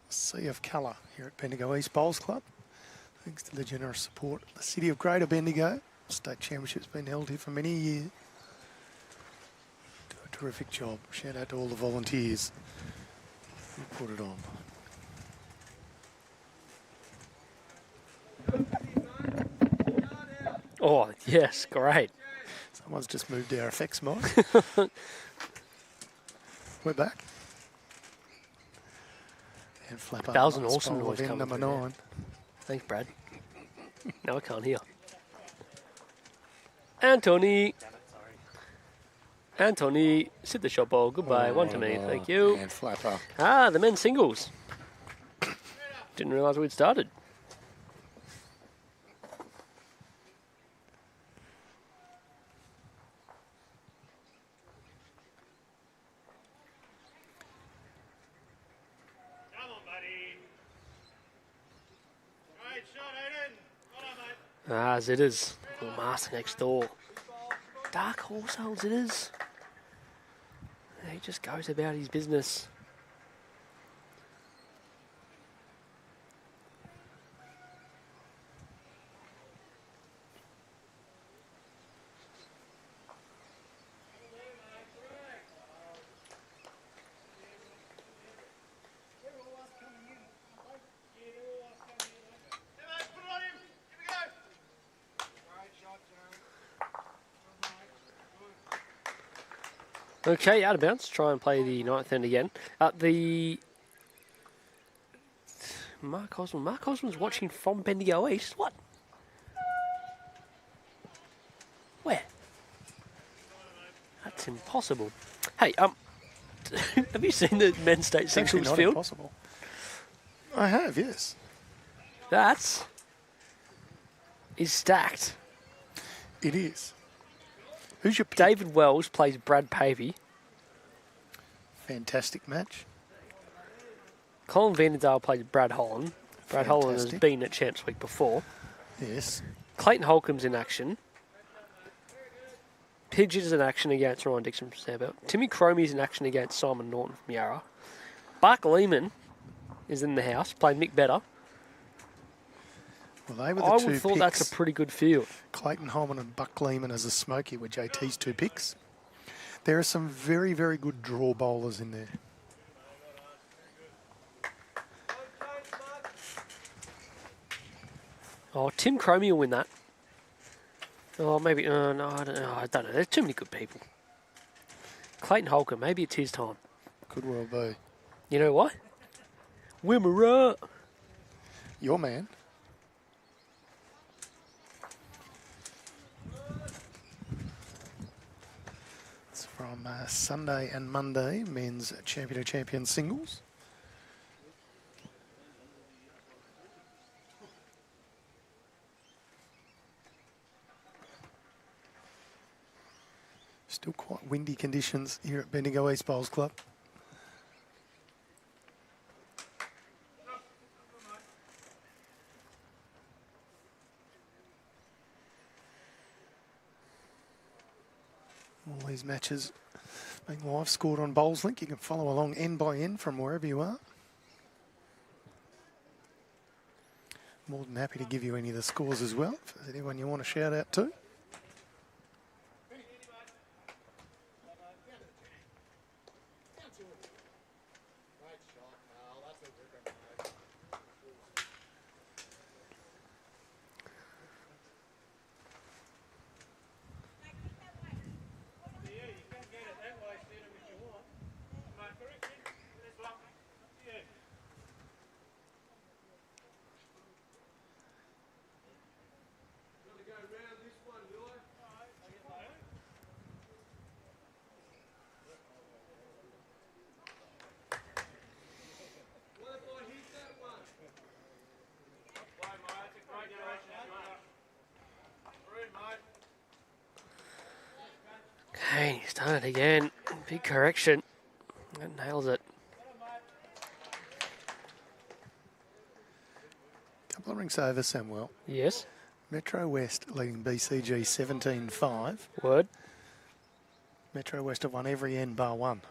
Sea of colour here at Bendigo East Bowls Club. Thanks to the generous support of the City of Greater Bendigo. State Championship's been held here for many years. Do a terrific job. Shout out to all the volunteers who put it on.
Oh, yes, great.
Someone's just moved our effects mic. We're back. And flap up.
That was an
Nice
awesome
bowl
noise
of in
coming
number
through there.
9.
Thanks, Brad. Now I can't hear. Anthony. Anthony, sit the shot ball. Goodbye. One to me. Thank you.
And flapper.
Ah, the men's singles. Didn't realise we'd started.
Come on, buddy. Great shot, Aiden. Well done, mate.
Zitters. Little master next door. Dark horse holds Zitters. He just goes about his business.
Hey, mate, put it on him. Here we go. Great shot, Jared.
Okay, out of bounds. Try and play the ninth end again. Mark Osmond. Mark Osmond's watching from Bendigo East. What? Where? That's impossible. Hey, have you seen the men's state
It's actually
singles
not
field?
impossible. I have, yes.
That is stacked.
It is. Who's your pick?
David Wells plays Brad Pavey.
Fantastic match.
Colin Vanderdale plays Brad Holland. Brad Holland has
Fantastic.
been at Champs Week before.
Yes.
Clayton Holcomb's in action. Pidge is in action against Ryan Dixon from Sandbelt. Timmy Cromie's in action against Simon Norton from Yarra. Buck Lehman is in the house, playing Mick Better.
Well, they were the
I
two
would have thought
picks.
that's a pretty good field.
Clayton Holman and Buck Lehman as a smoky were JT's 2 picks. There are some very, very good draw bowlers in there.
Oh, Tim Cromie will win that. Oh, maybe. No, I don't know. I don't know. There's too many good people. Clayton Holcomb, maybe it's his time.
Could well be.
You know what? Wimmera.
Your man. It's from Sunday and Monday, men's champion to champion singles. Still quite windy conditions here at Bendigo East Bowls Club. All these matches being live scored on Bowls Link. You can follow along end by end from wherever you are. More than happy to give you any of the scores as well, if there's anyone you want to shout out to.
Yeah, you can get it that way, Stephen, if you want. Mate, correction. There's one. Yeah. Gonna go round this one, will I? What if I hit that one? Play, mate. That's a great direction, mate. Through, mate.
Okay, he's done it again. Big correction. That nails it.
Couple of rings over, Samuel.
Yes.
Metro West leading BCG 17-5.
Word.
Metro West have won every end bar one,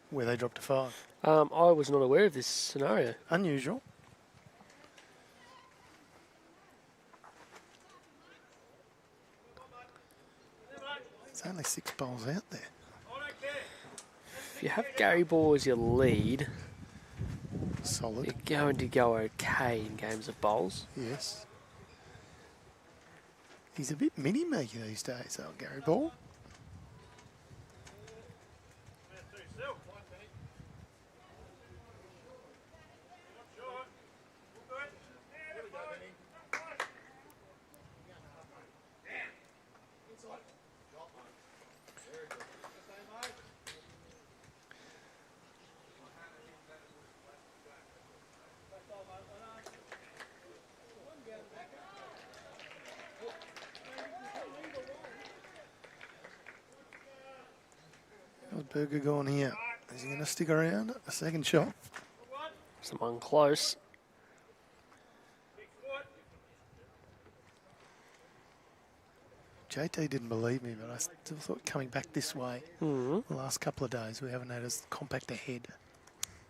where they dropped to 5.
I was not aware of this scenario.
Unusual. There's only 6 bowls out there.
If you have Gary Ball as your lead,
Solid.
you're going to go okay in games of bowls.
Yes. He's a bit mini-me these days, though, Gary Ball. How's Berger going here? Is he going to stick around? A second shot.
Someone close.
JT didn't believe me, but I still thought coming back this way the last couple of days we haven't had as compact a head.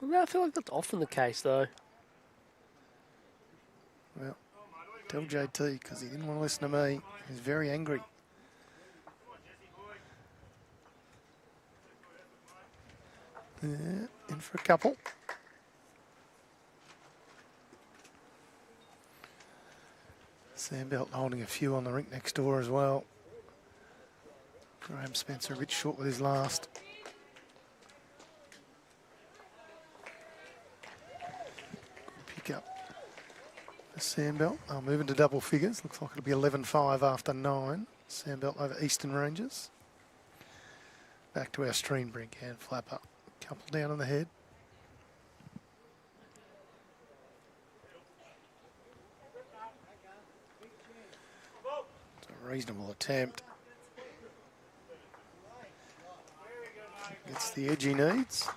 Well, I feel like that's often the case, though.
Well, tell JT, because he didn't want to listen to me. He's very angry. Yeah, in for a couple. Sam Belt holding a few on the rink next door as well. Graham Spencer a bit short with his last. Good pick up for Sam Belt. They'll move into double figures. Looks like it'll be 11-5 after 9. Sam Belt over Eastern Rangers. Back to our stream brink hand flapper. Couple down on the head. It's a reasonable attempt. Gets the edge he needs.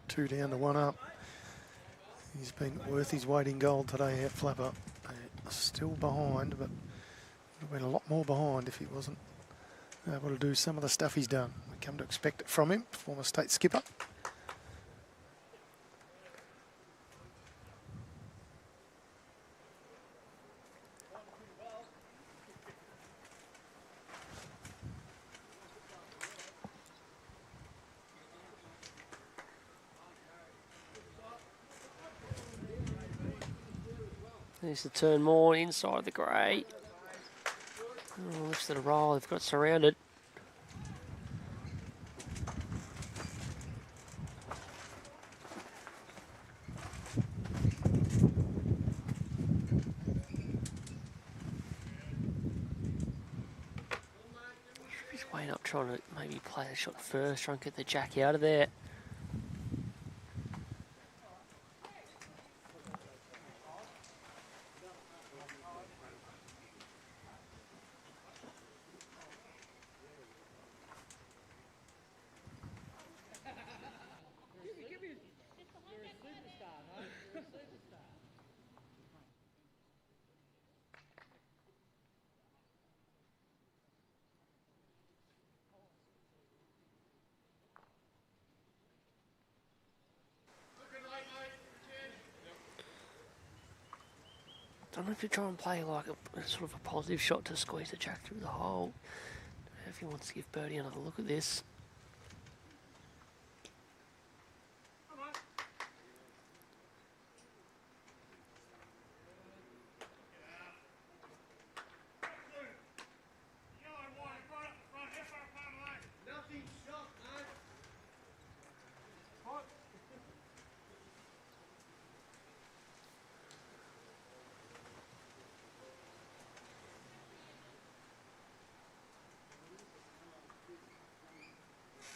Two down to one up. He's been worth his weight in gold today, out flapper. Still behind, but would have been a lot more behind if he wasn't able to do some of the stuff he's done. We come to expect it from him, former state skipper.
Needs to turn more inside the grey. Oh, lifts it a roll. They've got surrounded. He's weighing up, trying to maybe play a shot first, try and get the jack out of there. I don't know if you try and play like a sort of a positive shot to squeeze the jack through the hole. I don't know if he wants to give Birdie another look at this.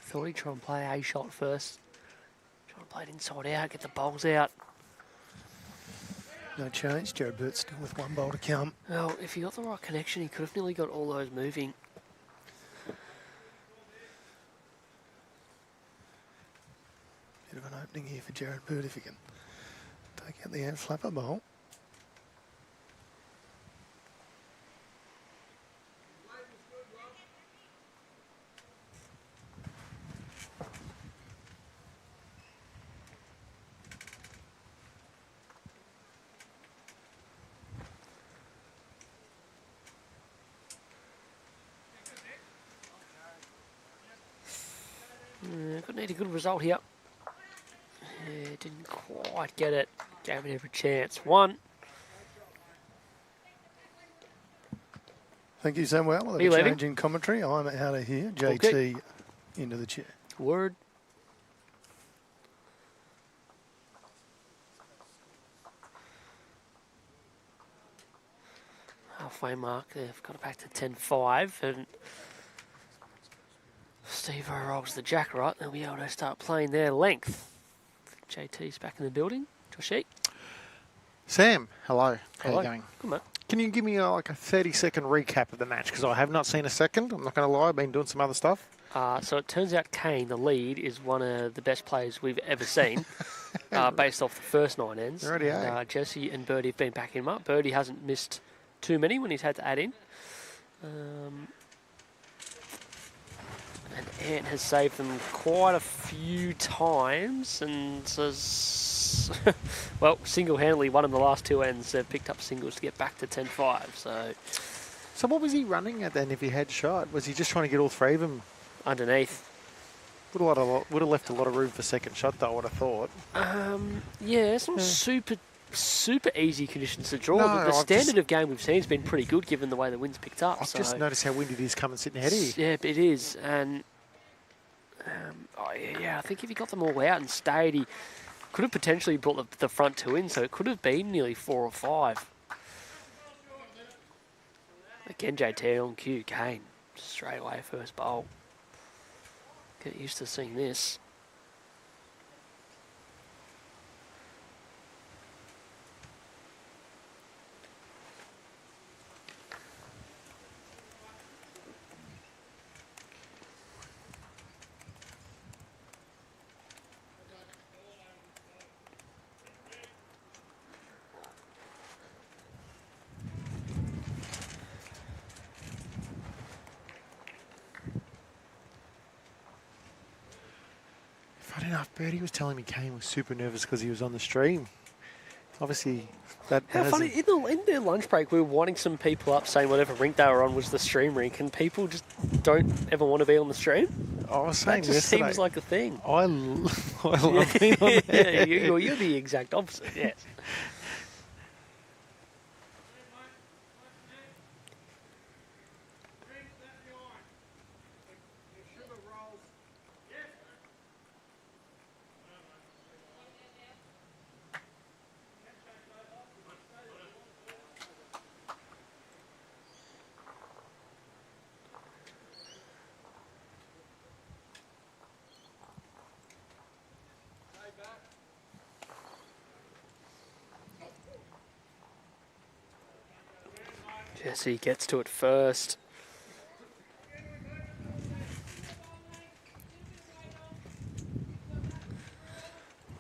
Thought he'd try and play a shot first. Try and play it inside out, get the bowls out.
No change. Jared Burt still with one bowl to come.
Well, if he got the right connection, he could have nearly got all those moving.
Bit of an opening here for Jared Burt if he can take out the ant flapper bowl.
Could need a good result here. Didn't quite get it. Gave it every chance. 1.
Thank you, Samuel. We'll
Are you
have a
leaving?
change in commentary. I'm out of here. JT
Okay.
into the chair.
Word. Halfway mark. They've got it back to 10-5. And Steve rolls the jack right. They'll be able to start playing their length. JT's back in the building. Joshy.
Sam, hello. How
Hello.
you going?
Good, mate.
Can you give me like a 30-second recap of the match? Because I have not seen a second. I'm not going to lie. I've been doing some other stuff.
So it turns out KANE, the lead, is one of the best players we've ever seen, based off the first 9 ends.
Righty-o.
And, Jesse and Birdie have been backing him up. Birdie hasn't missed too many when he's had to add in. And Ant has saved them quite a few times, and well, single-handedly won them the last 2 ends. They've picked up singles to get back to 10-5.
So what was he running at then if he had shot? Was he just trying to get all 3 of them?
Underneath.
Would have left a lot of room for second shot though, I would have thought.
Yeah, it's not super easy conditions to draw.
No,
But the
I've
standard
just-
of game we've seen has been pretty good given the way the wind's picked up.
I've
so
just noticed how windy it is coming sitting ahead of you.
yeah, it is. And I think if he got them all out and stayed, he could have potentially brought the front 2 in, so it could have been nearly 4 or 5. Again, JT on cue, KANE, straight away first bowl. Get used to seeing this.
Funny enough, Birdie was telling me Kane was super nervous because he was on the stream. Obviously, that
How funny, in their lunch break, we were winding some people up saying whatever rink they were on was the stream rink, and people just don't ever want to be on the stream.
I was
That
saying
just
yesterday.
seems like a thing.
I love being on there.
Yeah, you're the exact opposite, yes. Jesse gets to it first.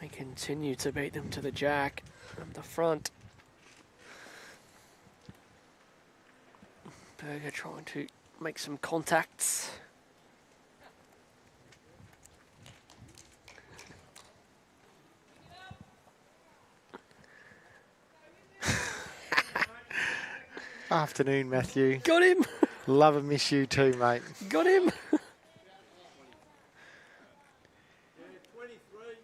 We continue to beat them to the jack from the front. Berger trying to make some contacts.
Afternoon, Matthew.
Got him!
Love and miss you too, mate.
Got him!
23.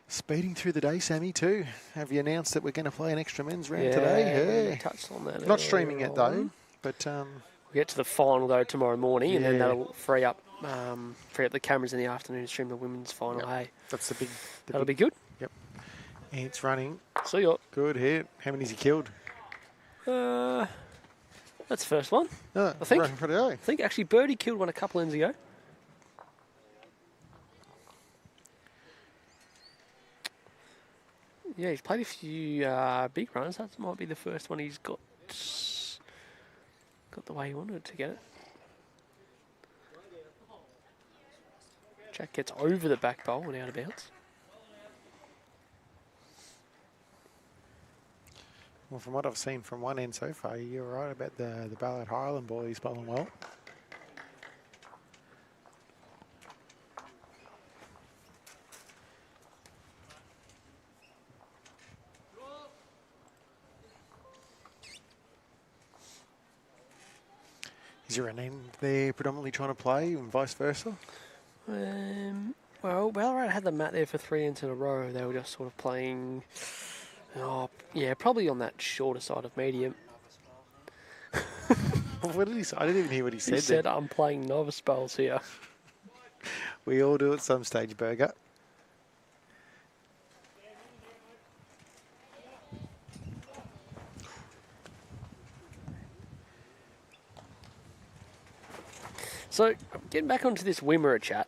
Speeding through the day, Sammy, too. Have you announced that we're going to play an extra men's round
we
today? Yeah.
touched on that.
Not streaming it, though,
earlier.
but
We'll get to the final though tomorrow morning, and then
Yeah.
that'll free up the cameras in the afternoon to stream the women's final. Hey,
that's the big...
that'll be good.
It's running.
See ya.
Good hit. How many's he killed?
That's the first one.
Oh,
I think.
Righty-o.
I think actually Birdie killed one a couple ends ago. Yeah, he's played a few big runs. That might be the first one he's got the way he wanted to get it. Jack gets over the back bowl and out of bounds.
Well, from what I've seen from one end so far, you're right about the Ballarat Highland boys bowling well. Is there an end they're predominantly trying to play and vice versa?
Well, Ballarat had the mat there for 3 ends in a row. They were just sort of playing, oh, yeah, probably on that shorter side of medium.
What did he say? I didn't even hear what he said.
He said, I'm playing novice bowls here.
We all do at some stage, Burger.
So, getting back onto this Wimmera chat,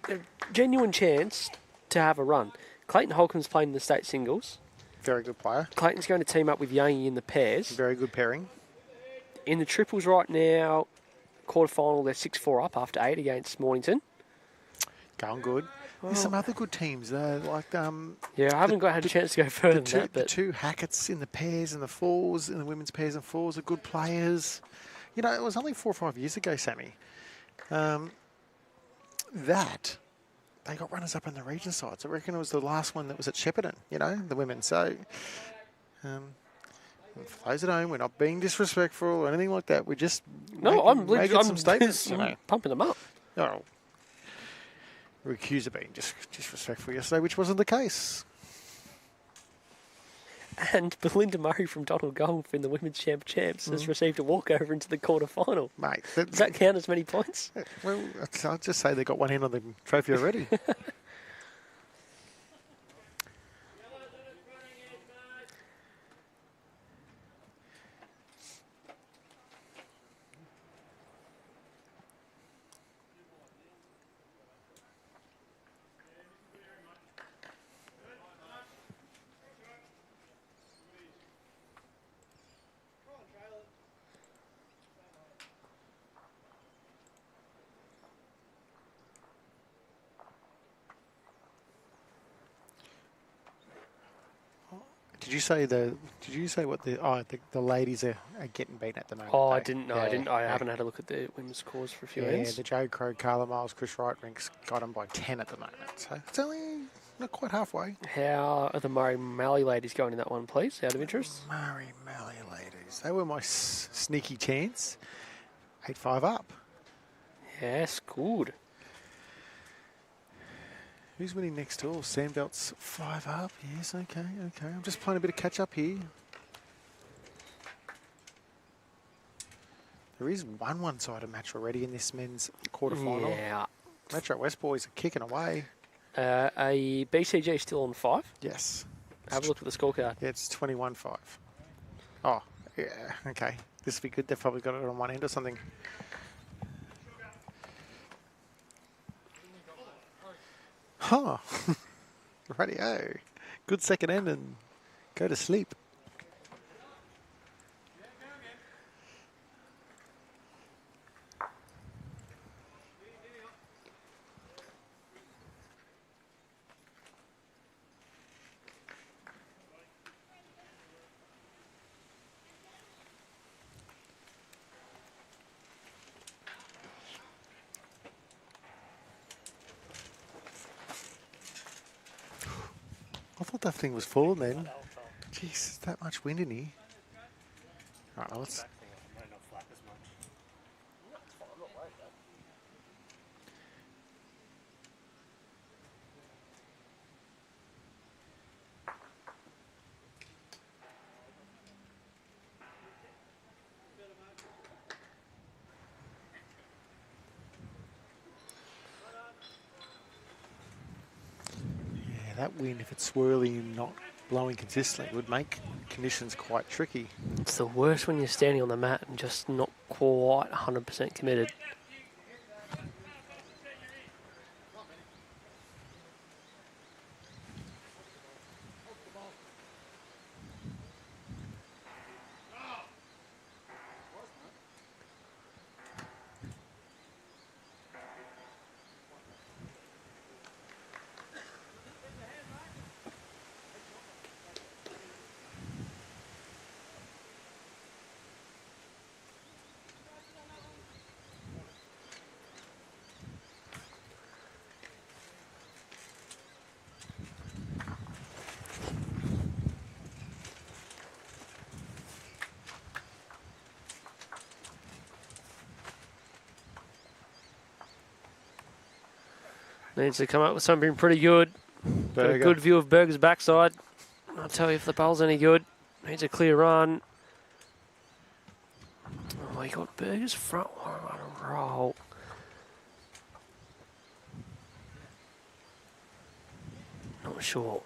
a genuine chance to have a run. Clayton Holcomb's playing in the state singles.
Very good player.
Clayton's going to team up with Yangi in the pairs.
Very good pairing.
In the triples right now, quarterfinal, they're 6-4 up after 8 against Mornington.
Going good. There's some other good teams though, like
Yeah, I haven't had a chance to go further than that.
the
But
two Hacketts in the pairs and the fours, in the women's pairs and fours are good players. You know, it was only 4 or 5 years ago, Sammy, that they got runners up in the region sides. I reckon it was the last one that was at Shepparton, you know, the women. So, for those at home, we're not being disrespectful or anything like that. We're just making some statements. You know.
pumping them up.
Oh, we're accused of being disrespectful yesterday, which wasn't the case.
And Belinda Murray from Donald Golf in the Women's Champs has received a walkover into the quarterfinal.
Mate,
Does that count as many points?
well, I'll just say they got one hand on the trophy already. Did you say what the ladies are getting beaten at the moment?
Oh,
though?
I didn't know. I haven't had a look at the women's scores for a few
Yeah,
ends.
the Joe Crow, Carla Miles, Chris Wright ranks got them by 10 at the moment. So it's only not quite halfway.
How are the Murray Malley ladies going in that one, please, out of interest?
Murray Malley ladies. They were my sneaky chance. 8-5 up.
Yes, good.
Who's winning next tour? Sandbelt's 5 up. Yes, okay. I'm just playing a bit of catch up here. There is one one-sided match already in this men's quarterfinal.
Yeah.
Metro West boys are kicking away.
A BCG still on 5.
Yes.
Have a look at the scorecard.
Yeah, it's 21-5. Oh, yeah, okay. This will be good. They've probably got it on one end or something. Huh. Rightio. Good second end and go to sleep. I thought that thing was full then. Jeez, there's that much wind in here. All right, well, let's... That wind, if it's swirling and not blowing consistently, would make conditions quite tricky.
It's the worst when you're standing on the mat and just not quite 100% committed. Needs to come up with something pretty good. Got a
Burger.
good view of Burger's backside. I'll tell you if the bowl's any good. Needs a clear run. Oh, he got Burger's front one on a roll. Not sure.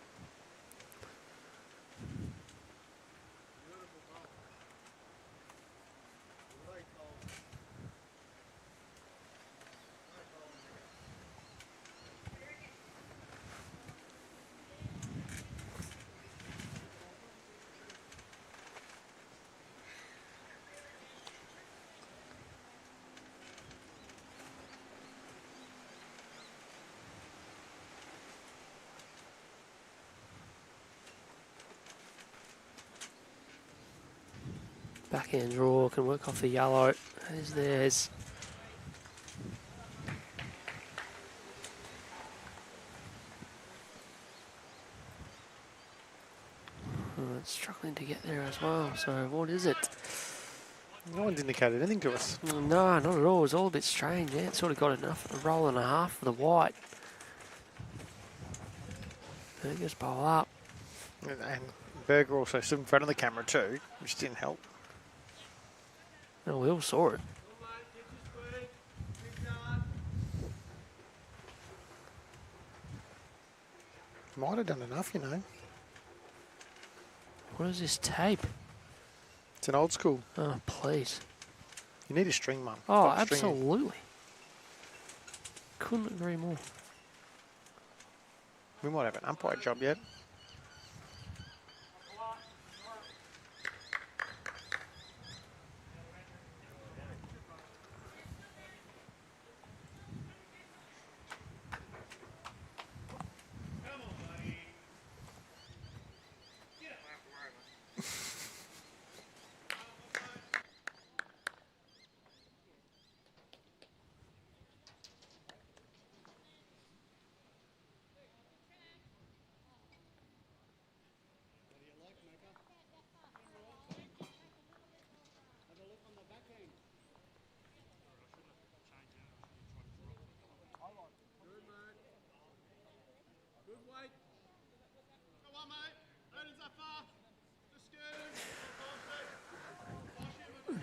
Backhand draw, can work off the yellow. There's theirs. Oh, it's struggling to get there as well, so what is it?
No one's indicated anything to us.
No, not at all. It's all a bit strange. Yeah, it's sort of got enough, a roll and a half for the white. Burgers bowl up.
And Burger also stood in front of the camera too, which didn't help.
Oh, we all saw it.
Might have done enough, you know.
What is this tape?
It's an old school.
Oh, please.
You need a string, Mum.
Oh,
Stop stringing.
absolutely. Couldn't agree more.
We might have an umpire job yet.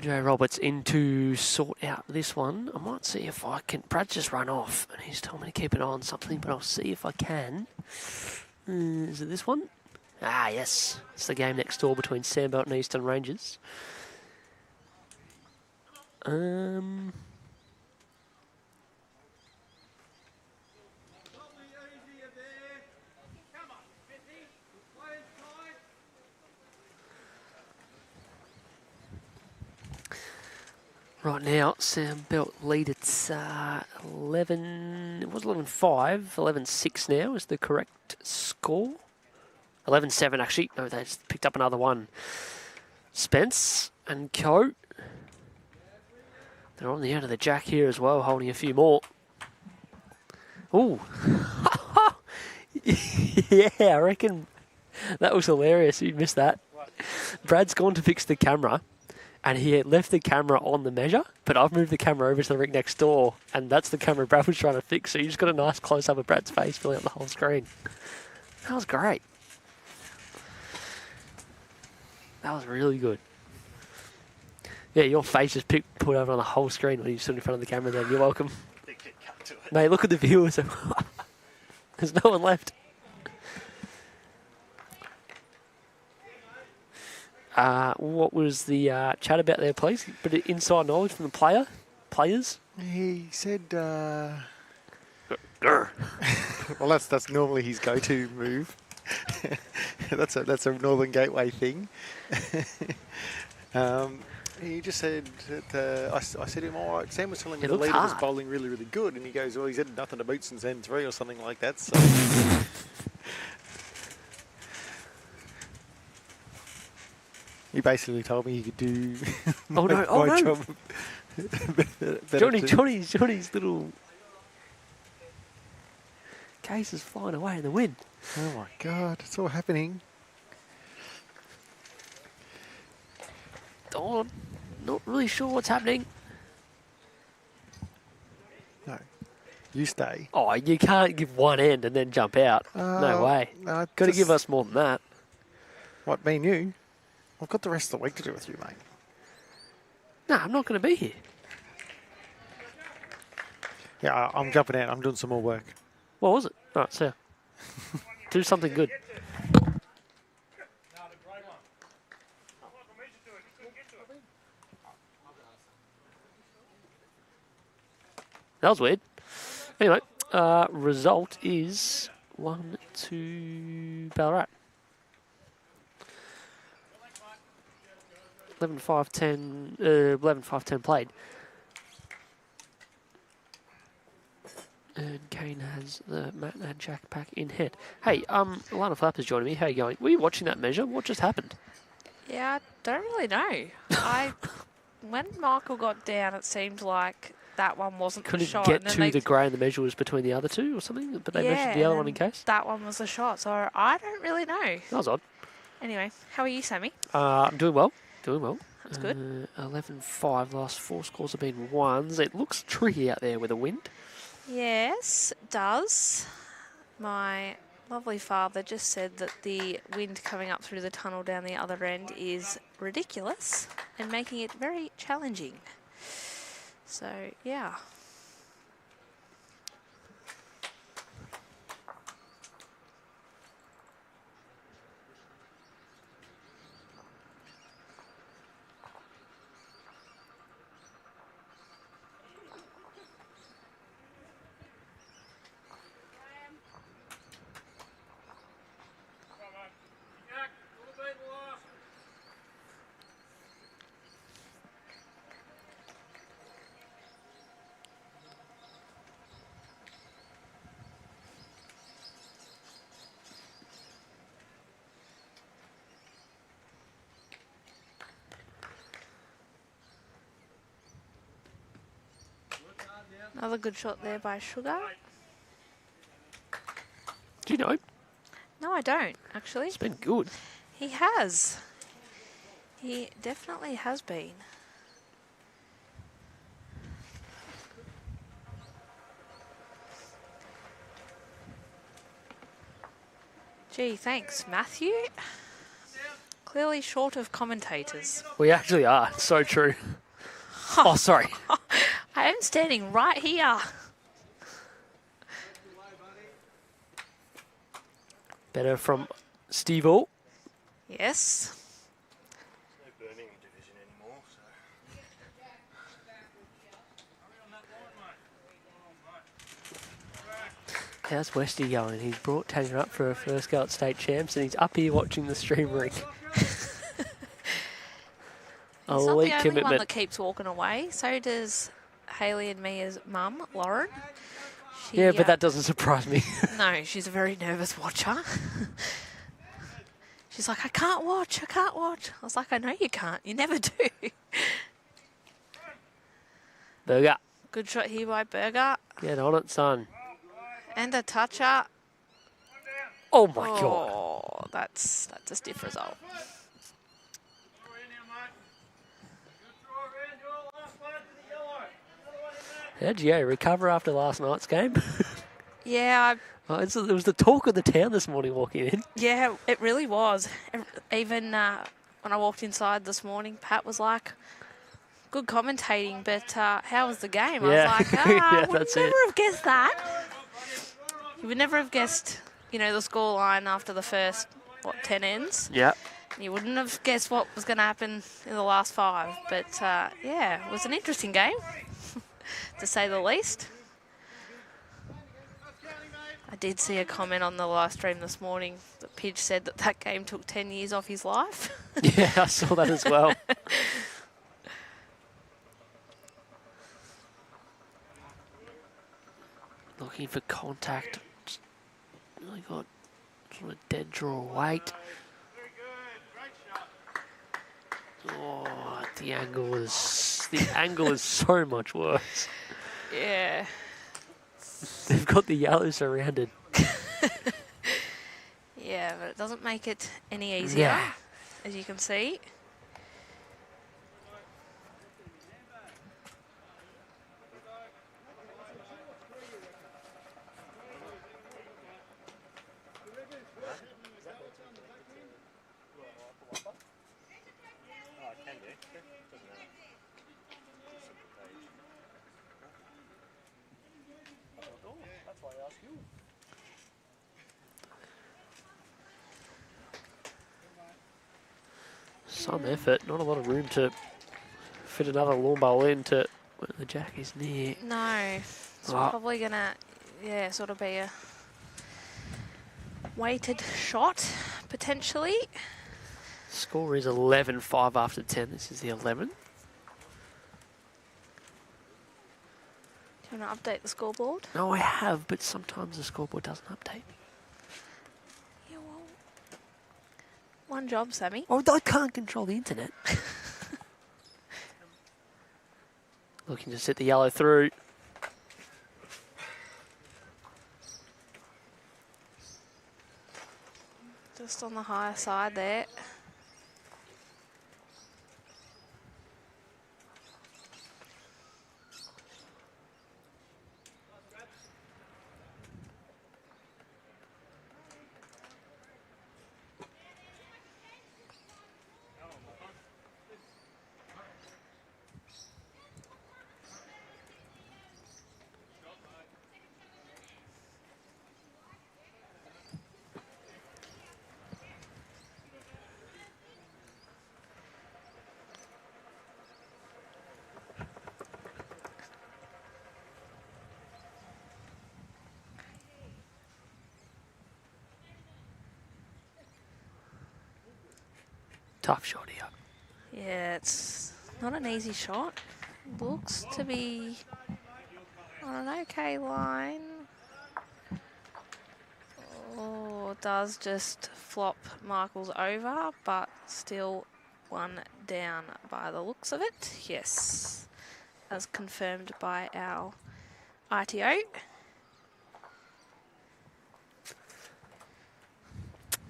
Joe Roberts in to sort out this one. I might see if I can. Brad's just run off, and he's told me to keep an eye on something, but I'll see if I can. Is it this one? Ah, yes. It's the game next door between Sandbelt and Eastern Rangers. Right now, Sandbelt lead at 11, it was 11-5, 11-6 now is the correct score. 11-7 actually, no, they just picked up another one. Spence and Co. They're on the end of the jack here as well, holding a few more. Ooh. Yeah, I reckon that was hilarious. You missed that. Brad's gone to fix the camera. And he had left the camera on the measure, but I've moved the camera over to the ring next door, and that's the camera Brad was trying to fix. So you just got a nice close-up of Brad's face filling out the whole screen. That was great. That was really good. Yeah, your face is put over on the whole screen when you stood in front of the camera then. You're welcome. Mate, look at the viewers. There's no one left. What was the chat about there, please? Bit of inside knowledge from the players.
He said, well, that's normally his go-to move. that's a Northern Gateway thing. He just said that, I said to him, all right, Sam was telling me the leader was bowling really, really good. And he goes, well, he's had nothing to boot since N3 or something like that. So. He basically told me he could do
my
job
Johnny's little case is flying away in the wind.
Oh my God, it's all happening.
Oh, I'm not really sure what's happening.
No. You stay.
Oh, you can't give one end and then jump out. No way.
No,
Got to give us more than that.
What, me and you? I've got the rest of the week to do with you, mate.
No, I'm not going to be here.
Yeah, I'm jumping out. I'm doing some more work.
What was it? All right, so do something good. That was weird. Anyway, result is 1-2 Ballarat. 11-5-10 played. And KANE has the Matt and Jack pack in head. Hey, Lana Flapper's joining me. How are you going? Were you watching that measure? What just happened?
Yeah, I don't really know. When Michael got down, it seemed like that one wasn't the shot.
Couldn't get to the grey and the measure was between the other two or something, but they measured the other one in case?
That one was the shot, so I don't really know.
That was odd.
Anyway, how are you, Sammy?
I'm doing well. Doing well.
That's good.
11-5. Last 4 scores have been ones. It looks tricky out there with the wind.
Yes, it does. My lovely father just said that the wind coming up through the tunnel down the other end is ridiculous and making it very challenging. So, yeah. Another good shot there by Sugar.
Do you know?
No, I don't, actually.
It's been good.
He has. He definitely has been. Gee, thanks, Matthew. Clearly short of commentators.
We actually are. It's so true. Oh, sorry.
I am standing right here.
Better from Steve-O.
Yes.
How's Westy going? He's brought Tanya up for her first go at state champs and he's up here watching the stream ring.
He's not the
Elite
only
commitment.
one that keeps walking away. So does Hayley and Mia's mum, Lauren.
Yeah, but that doesn't surprise me.
No, she's a very nervous watcher. She's like, I can't watch. I was like, I know you can't. You never do.
Burger.
Good shot here by Burger.
Get on it, son.
And a toucher.
Oh, my God.
Oh, that's a stiff result.
How'd you recover after last night's game?
Yeah,
It was the talk of the town this morning walking in.
yeah, it really was. Even when I walked inside this morning, Pat was like, good commentating, but how was the game?
Yeah.
I was like,
Yeah,
I would
that's
never
it.
have guessed that. You would never have guessed, the score line after the first, 10 ends.
Yeah.
You wouldn't have guessed what was going to happen in the last 5. But, yeah, it was an interesting game, to say the least. I did see a comment on the live stream this morning that Pidge said that game took 10 years off his life.
Yeah, I saw that as well. Looking for contact. Just really got sort of dead draw weight. Oh, the angle is so much worse.
Yeah.
They've got the yellow surrounded.
Yeah, but it doesn't make it any easier,
Yeah.
as you can see.
Some effort, not a lot of room to fit another lawn bowl into where the jack is near.
No, it's
Oh.
probably going to, yeah, sort of be a weighted shot, potentially.
Score is 11-5 after 10. This is the 11th.
Do you want to update the scoreboard?
No, I have, but sometimes the scoreboard doesn't update.
Yeah, well, one job, Sammy.
Oh, I can't control the internet. Looking to set the yellow through.
Just on the higher side there.
Tough shot here.
Yeah, it's not an easy shot. Looks to be on an okay line. Oh, does just flop Michaels over, but still one down by the looks of it. Yes, as confirmed by our ITO.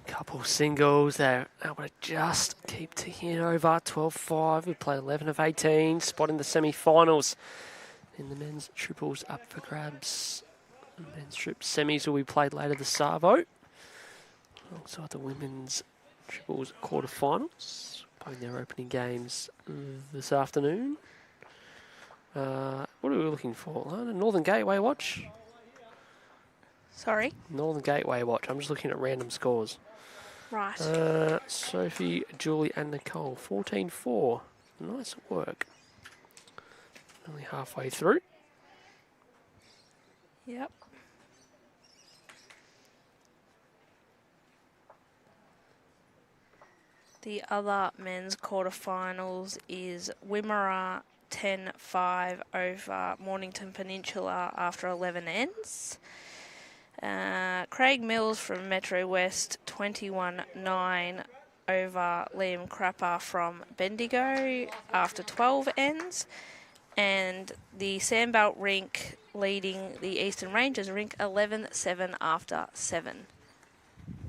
Couple singles. They're able to just keep ticking over. 12-5. We play 11 of 18. Spot in the semi-finals. And the men's triples up for grabs. The men's trip semis will be played later this Savo. Alongside the women's triples quarterfinals. Playing their opening games this afternoon. What are we looking for? Northern Gateway watch?
Sorry?
Northern Gateway watch. I'm just looking at random scores.
Right.
Sophie, Julie and Nicole, 14-4. Nice work. Only halfway through.
Yep. The other men's quarterfinals is Wimmera 10-5 over Mornington Peninsula after 11 ends. Craig Mills from Metro West 21-9 over Liam Crapper from Bendigo after 12 ends. And the Sandbelt rink leading the Eastern Rangers rink 11-7 after 7.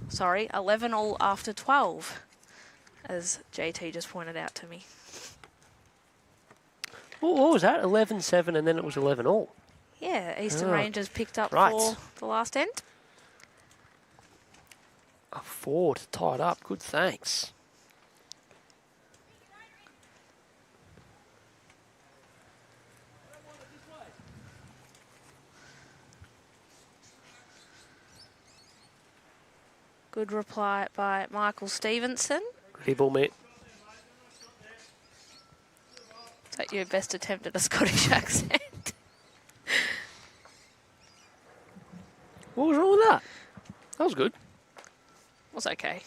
Sorry, 11 all after 12, as JT just pointed out to me.
What was that? 11-7 and then it was 11 all.
Yeah, Eastern Rangers picked up
right.
for the last end.
A 4 to tie it up. Good, thanks.
Good reply by Michael Stevenson.
Good ball, mate.
Is that your best attempt at a Scottish accent?
What was wrong with that? That was good.
Was okay.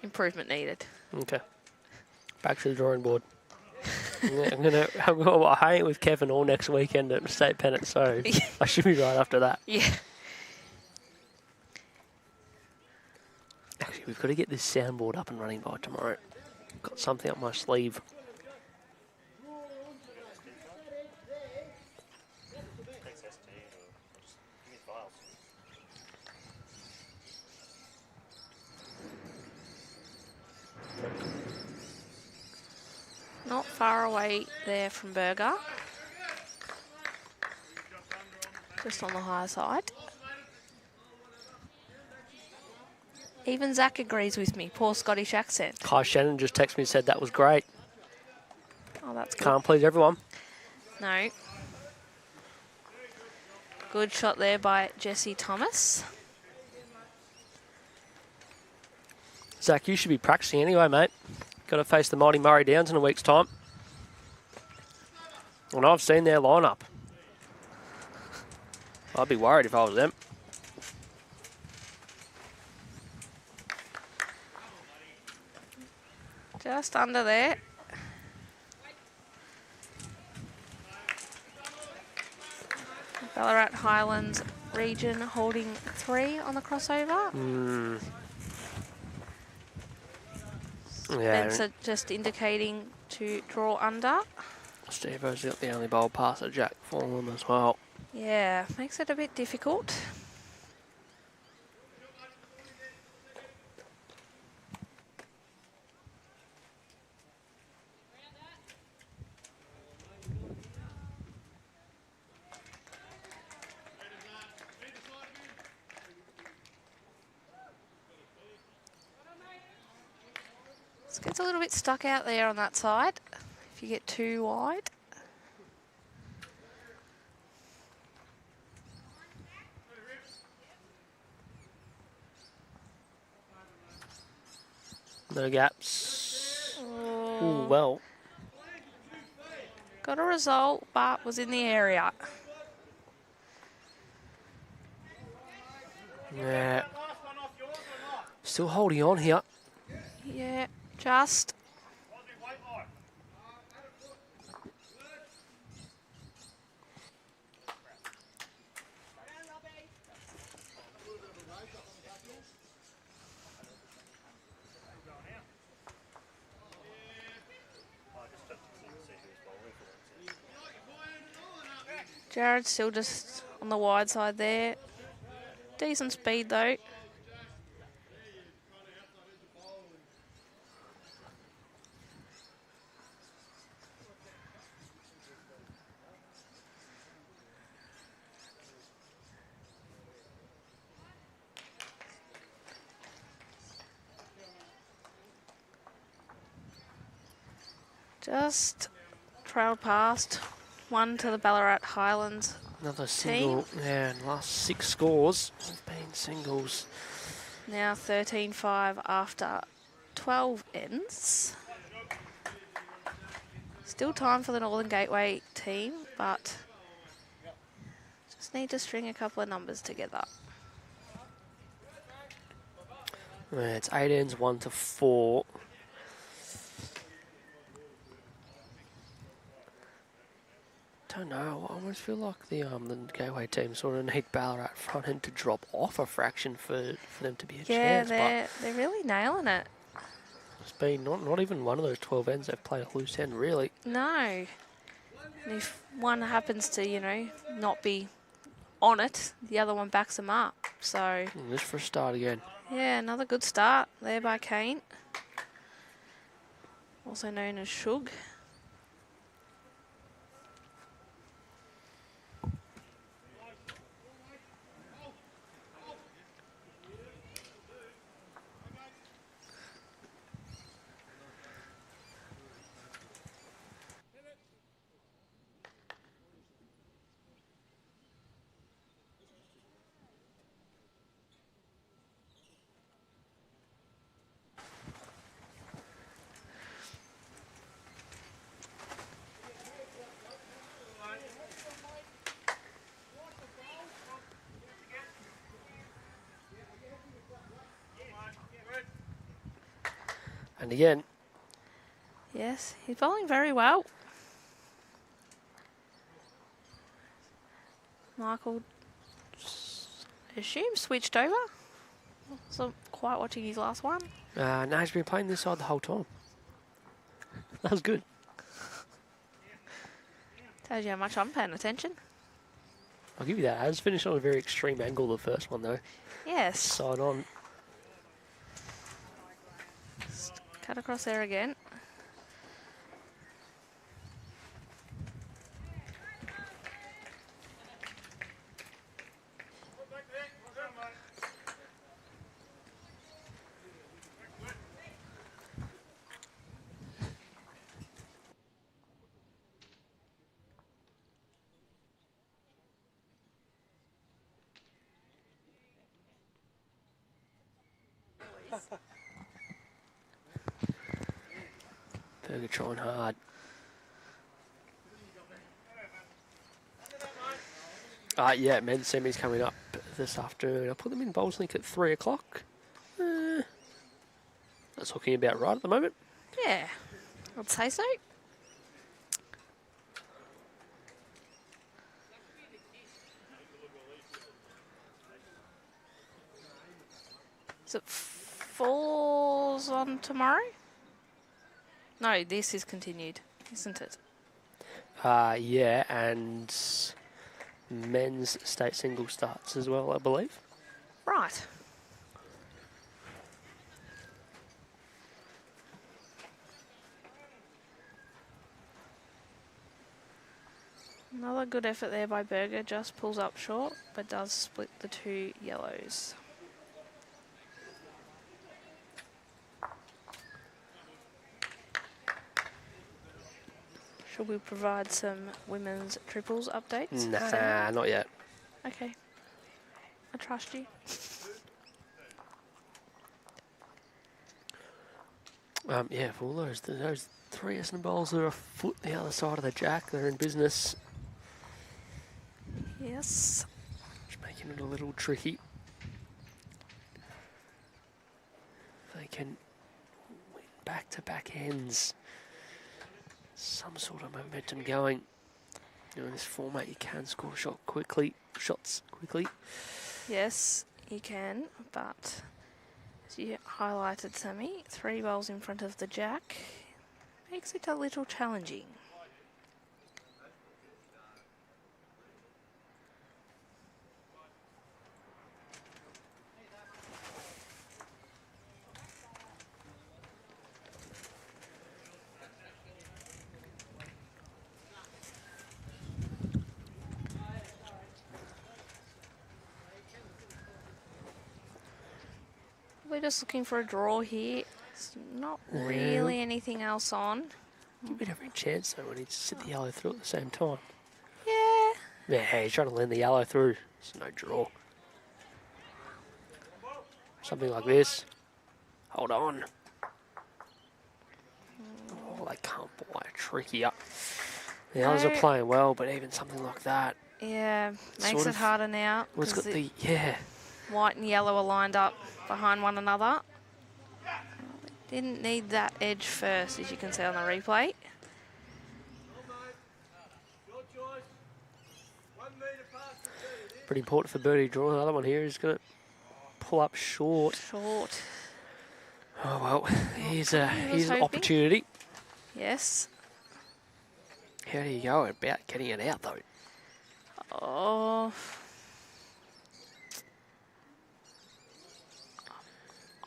Improvement needed.
Okay. Back to the drawing board. I'm gonna hang with Kevin all next weekend at State Pennant, so I should be right after that.
Yeah.
Actually, we've got to get this soundboard up and running by tomorrow. Got something up my sleeve.
Not far away there from Burger. Just on the higher side. Even Zach agrees with me. Poor Scottish accent.
Kai Shannon just texted me and said that was great.
Oh, that's good.
Can't please everyone.
No. Good shot there by Jesse Thomas.
Zach, you should be practicing anyway, mate. Got to face the mighty Murray Downs in a week's time. And I've seen their lineup. I'd be worried if I was them.
Just under there. Ballarat Highlands region holding 3 on the crossover.
Yeah.
Spencer just indicating to draw under.
Stevo's got the only bowl pass at Jack for them as well.
Yeah, makes it a bit difficult. This gets a little bit stuck out there on that side if you get too wide.
No gaps. Ooh, well.
Got a result, but was in the area.
Yeah. Still holding on here.
Yeah, just. Jarrod still just on the wide side there. Decent speed though. Just trailed past. 1 to the Ballarat Highlands.
Another single. Yeah, and last 6 scores have been singles.
Now 13-5 after 12 ends. Still time for the Northern Gateway team, but just need to string a couple of numbers together.
Yeah, it's 8 ends, 1 to 4. Don't know. I almost feel like the Gateway team sort of need Ballarat front end to drop off a fraction for them to be a chance.
Yeah, they're really nailing it.
It's been not even one of those 12 ends they've played a loose end, really.
No. And if one happens to, you know, not be on it, the other one backs them up. So,
And just for a start again.
yeah, another good start there by KANE. Also known as Shug.
And again,
Yes, he's bowling very well. Michael, I assume, switched over. Wasn't quite watching his last one.
no, he's been playing this side the whole time. That was good.
Tells you how much I'm paying attention.
I'll give you that. I was finished on a very extreme angle the first one, though.
Yes.
Side on.
Just cut across there again.
Burger trying hard. Yeah, men's semis coming up this afternoon. I'll put them in Bowls Link at 3 o'clock. That's looking about right at the moment.
Yeah, I'd say so. So it falls on tomorrow? No, this is continued, isn't it?
Yeah, and men's state single starts as well, I believe.
Right. Another good effort there by Berger, just pulls up short, but does split the two yellows. Should we provide some women's triples updates?
Nah, not yet.
Okay. I trust you.
Yeah, for all those three Essendon bowls that are a foot the other side of the jack, they're in business.
Yes.
Just making it a little tricky. They can win back-to-back ends. Some sort of momentum going. In this format, you can score shots quickly.
Yes, you can, but as you highlighted, Sammy, 3 bowls in front of the jack makes it a little challenging. We're just looking for a draw here. There's not really anything else on.
Give it every chance though when he sit the yellow through at the same time.
Yeah.
Yeah, he's trying to lend the yellow through. It's no draw. Something like this. Hold on. Oh, they can't boy tricky up. The others are playing well, but even something like that.
Yeah, makes
Sort
it
of-
harder now.
Well, it's got
'cause
the, yeah.
white and yellow are lined up behind one another. Didn't need that edge first, as you can see on the replay.
Pretty important for Birdie to draw. Another one here. He's going to pull up short.
Short.
Oh, well, here's an
hoping.
opportunity.
Yes.
How do you go about getting it out, though?
Oh.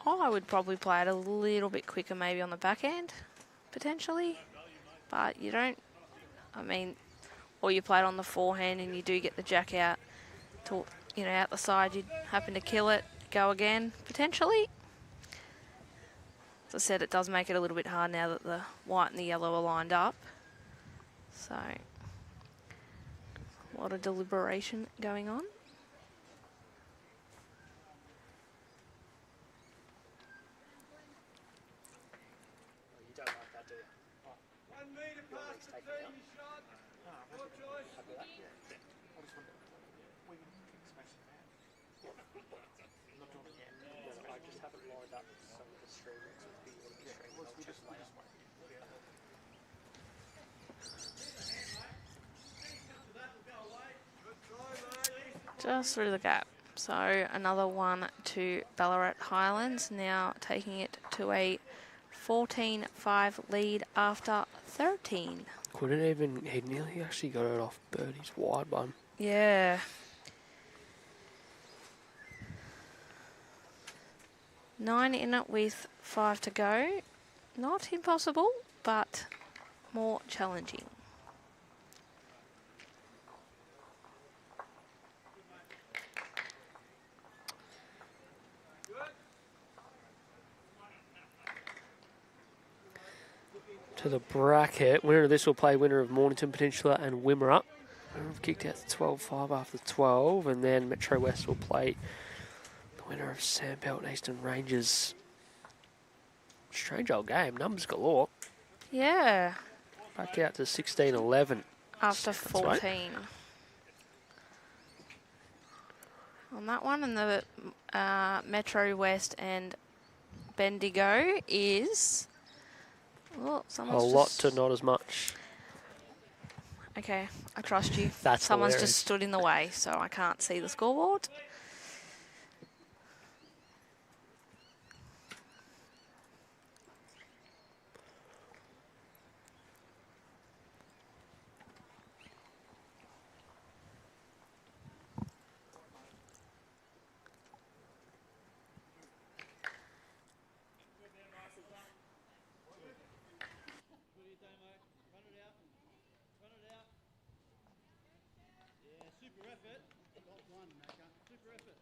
I would probably play it a little bit quicker maybe on the back end, potentially. But you don't, I mean, or you play it on the forehand and you do get the jack out to, out the side, you'd happen to kill it, go again, potentially. As I said, it does make it a little bit hard now that the white and the yellow are lined up. So, a lot of deliberation going on. Just through the gap. So another one to Ballarat Highlands, now taking it to a 14-5 lead after 13.
Couldn't even, he nearly actually got it off Birdie's wide one.
Yeah. 9 in it with 5 to go. Not impossible, but more challenging.
To the bracket, winner of this will play winner of Mornington Peninsula and Wimmera. We've kicked out to 12-5 after 12, and then Metro West will play the winner of Sandbelt and Eastern Rangers. Strange old game, numbers galore.
Yeah,
Back out to 16-11.
after
That's right.
14. On that one, and the Metro West and Bendigo is... Oh,
A
someone's
lot
just...
to not as much.
Okay, I trust you.
That's
Someone's
hilarious.
just stood in the way, so I can't see the scoreboard.
Super effort. Got one, Macca. Super effort.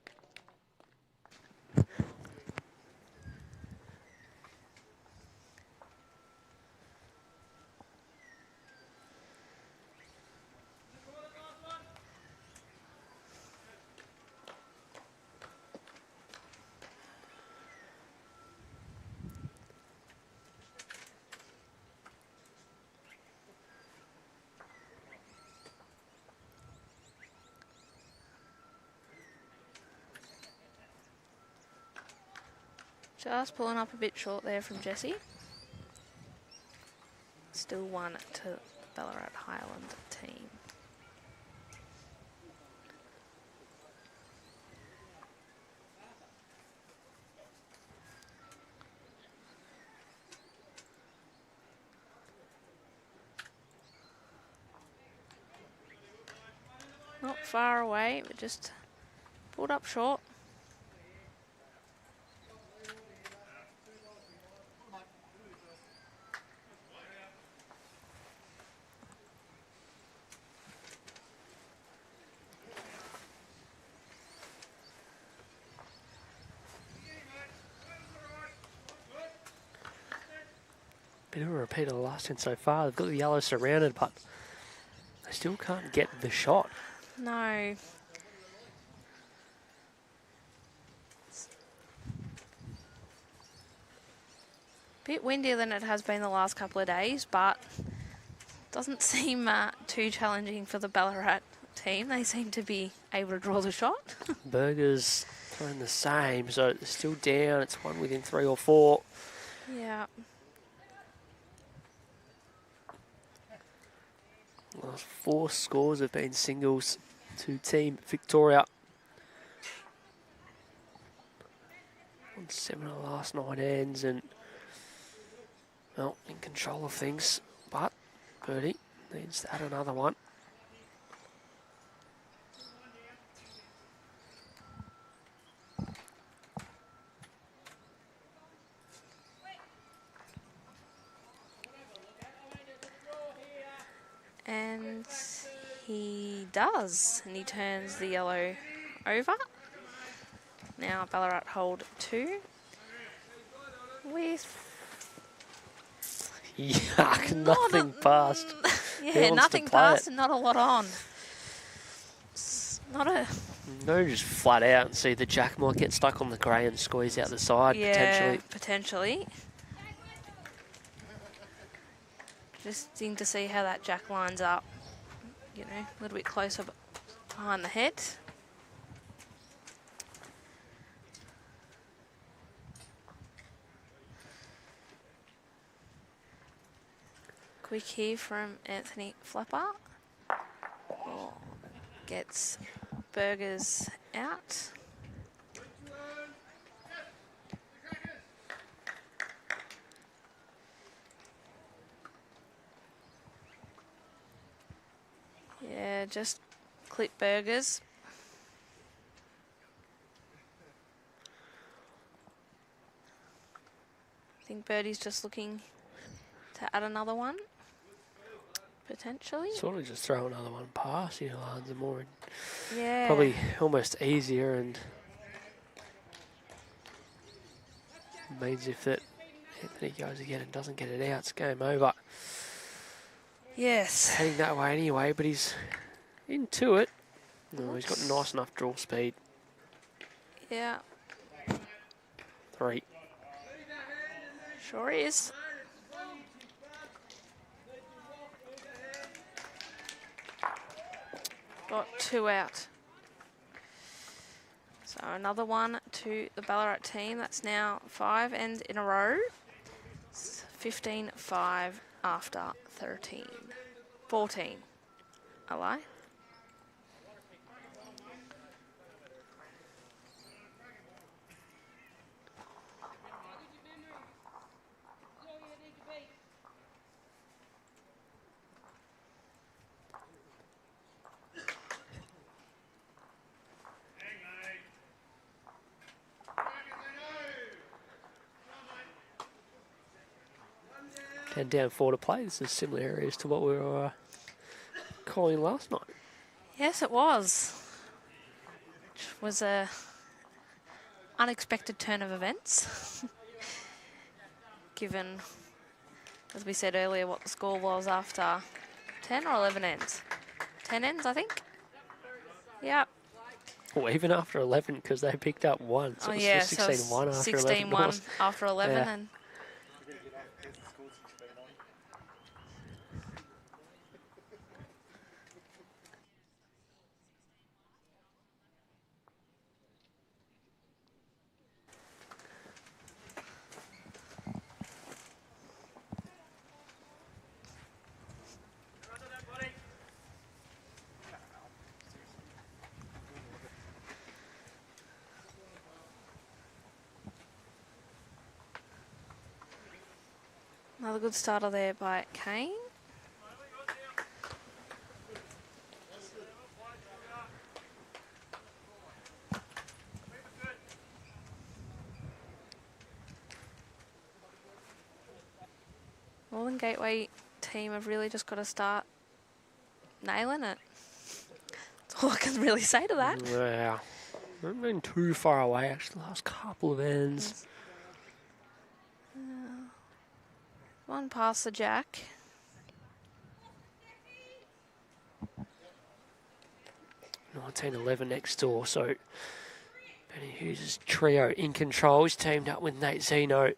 Just pulling up a bit short there from Jesse. Still one to the Ballarat Highland team. Not far away, but just pulled up short.
Bit of a repeat of the last one so far. They've got the yellow surrounded, but they still can't get the shot.
No. Bit windier than it has been the last couple of days, but doesn't seem too challenging for the Ballarat team. They seem to be able to draw the shot.
Burgers throwing the same, so it's still down. It's one within 3 or 4.
Yeah.
Last 4 scores have been singles to Team Victoria. Won 7 of the last 9 ends and, well, in control of things. But Birdie needs to add another one.
And he does, and he turns the yellow over. Now Ballarat hold 2 with
Yuck, nothing past. Who
yeah,
wants
nothing
to play
past
it?
and not a lot on. It's not a
No, just flat out and see the Jack might get stuck on the grey and squeeze out the side
potentially. Just seem to see how that Jack lines up. You know, a little bit closer behind the head. Quick here from Anthony Flapper. Oh, gets Burgers out. Yeah, just clip Burgers. I think Birdie's just looking to add another one, potentially.
Sort of just throw another one past, you know, lines are more.
Yeah.
Probably almost easier and means if that Anthony goes again and doesn't get it out, it's game over.
Yes.
Heading that way anyway, but he's into it. No, he's got nice enough draw speed.
Yeah,
3.
sure is. got 2 out. So another one to the Ballarat team. That's now 5 ends in a row. 15-5 after 13. 14. A lie.
And down 4 to play. This is similar areas to what we were calling last night.
Yes, it was. Which was a unexpected turn of events. Given, as we said earlier, what the score was after 10 or 11 ends. 10 ends, I think. Yep.
Well, even after 11, because they picked up 1. So
Oh,
it was
yeah,
just 16-1 after 11.
16-1 after 11.
Yeah.
And another good starter there by KANE. Northern Gateway team have really just got to start nailing it. That's all I can really say to that.
Yeah. We haven't been too far away, actually, the last couple of ends.
One past the jack.
Nineteen 11 next door, so Benny Hughes' trio in control. He's teamed up with Nate Zeno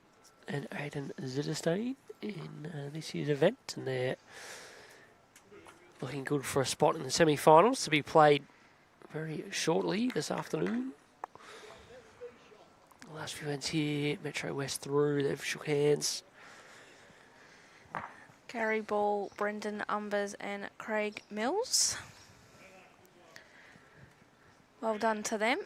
and Aidan Zitterstein in this year's event, and they're looking good for a spot in the semi-finals to be played very shortly this afternoon. The last few ends here, Metro West through, they've shook hands.
Gary Ball, Brendan Umbers and Craig Mills. Well done to them.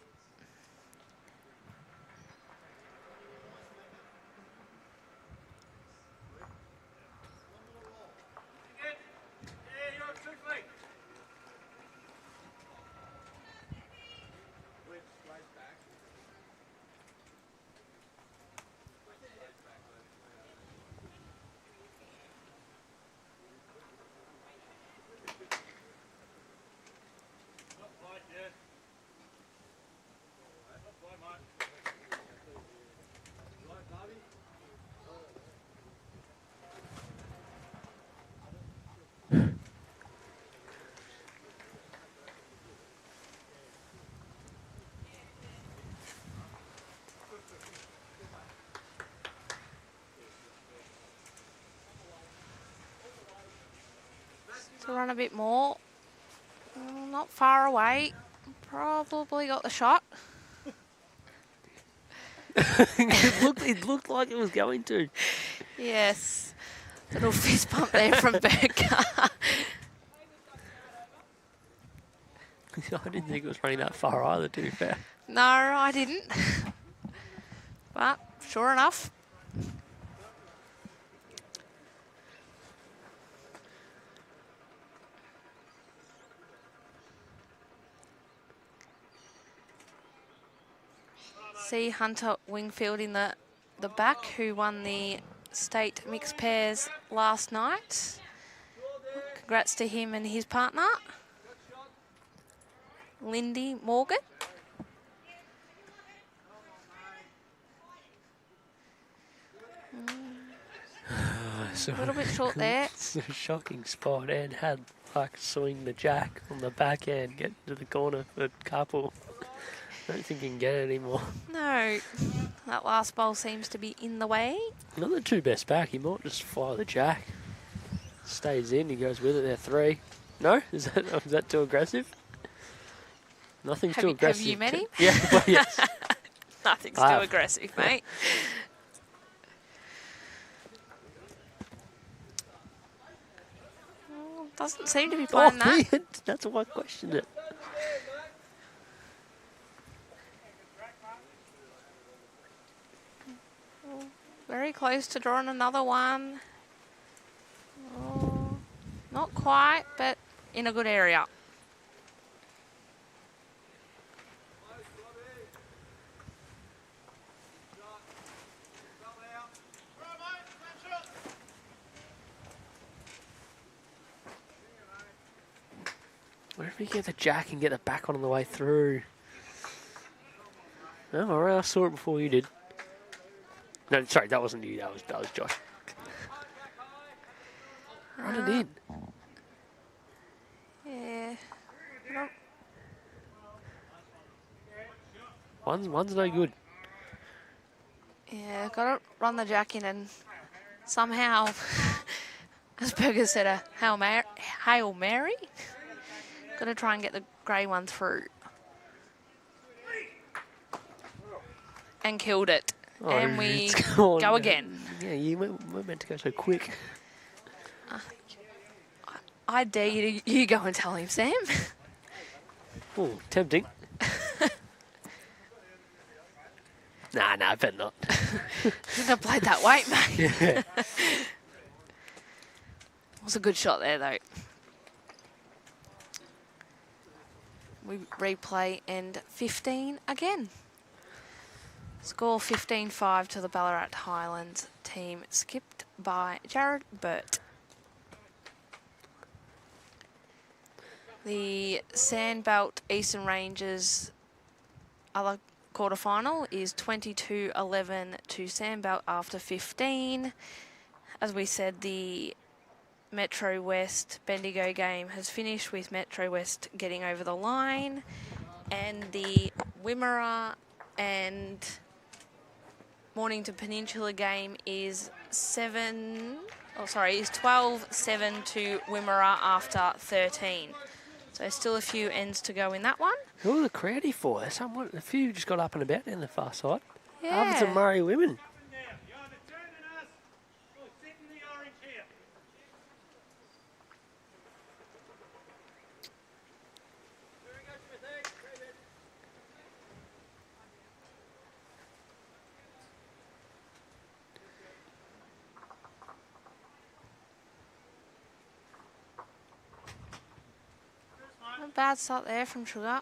To run a bit more. Not far away. Probably got the shot.
It looked like it was going to.
Yes. Little fist bump there from Burger.
I didn't think it was running that far either, to be fair.
No, I didn't. But sure enough. See Hunter Wingfield in the back, who won the state mixed pairs last night. Congrats to him and his partner, Lindy Morgan.
So
A little bit short there.
It's a shocking spot, and had like swing the jack on the back end, get to the corner for a couple. I don't think he can get it anymore.
No, that last bowl seems to be in the way.
Not the 2 best back. He might just fire the jack. Stays in. He goes with it. There 3. No, is that too aggressive? Nothing's
Have
too
you- have
aggressive.
you met him?
Yeah, well, yes.
Nothing's
I
too
have.
aggressive, mate. Doesn't seem to be playing that.
weird. That's why I questioned it.
Very close to drawing another one. Oh, not quite, but in a good area.
Where if we get the jack and get the back on the way through? No, alright, I saw it before you did. No, sorry, that wasn't you. That was Josh. Run it in.
Yeah.
One's no good.
Yeah, got to run the jack in and somehow, as Burger said, a Hail Mary. Got to try and get the grey one through. And killed it.
Oh,
and we
it's gone.
go again.
Yeah, you weren't meant to go so quick.
I dare you go and tell him, Sam.
Oh, tempting. Nah, I better not.
Shouldn't have played that weight, mate.
Yeah.
It was a good shot there, though. We replay and 15 again. Score 15-5 to the Ballarat Highlands team, skipped by JARROD BURT. The Sandbelt Eastern Ranges other quarterfinal is 22-11 to Sandbelt after 15. As we said, the Metro West Bendigo game has finished with Metro West getting over the line, and the Wimmera and Mornington Peninsula game is 12-7 to Wimmera after 13. So still a few ends to go in that one.
Who are the crowdy for? A few just got up and about down the far side.
Yeah.
Harvard's and Murray women.
You're either turning us or sitting the orange here.
Not a bad start there from Sugar.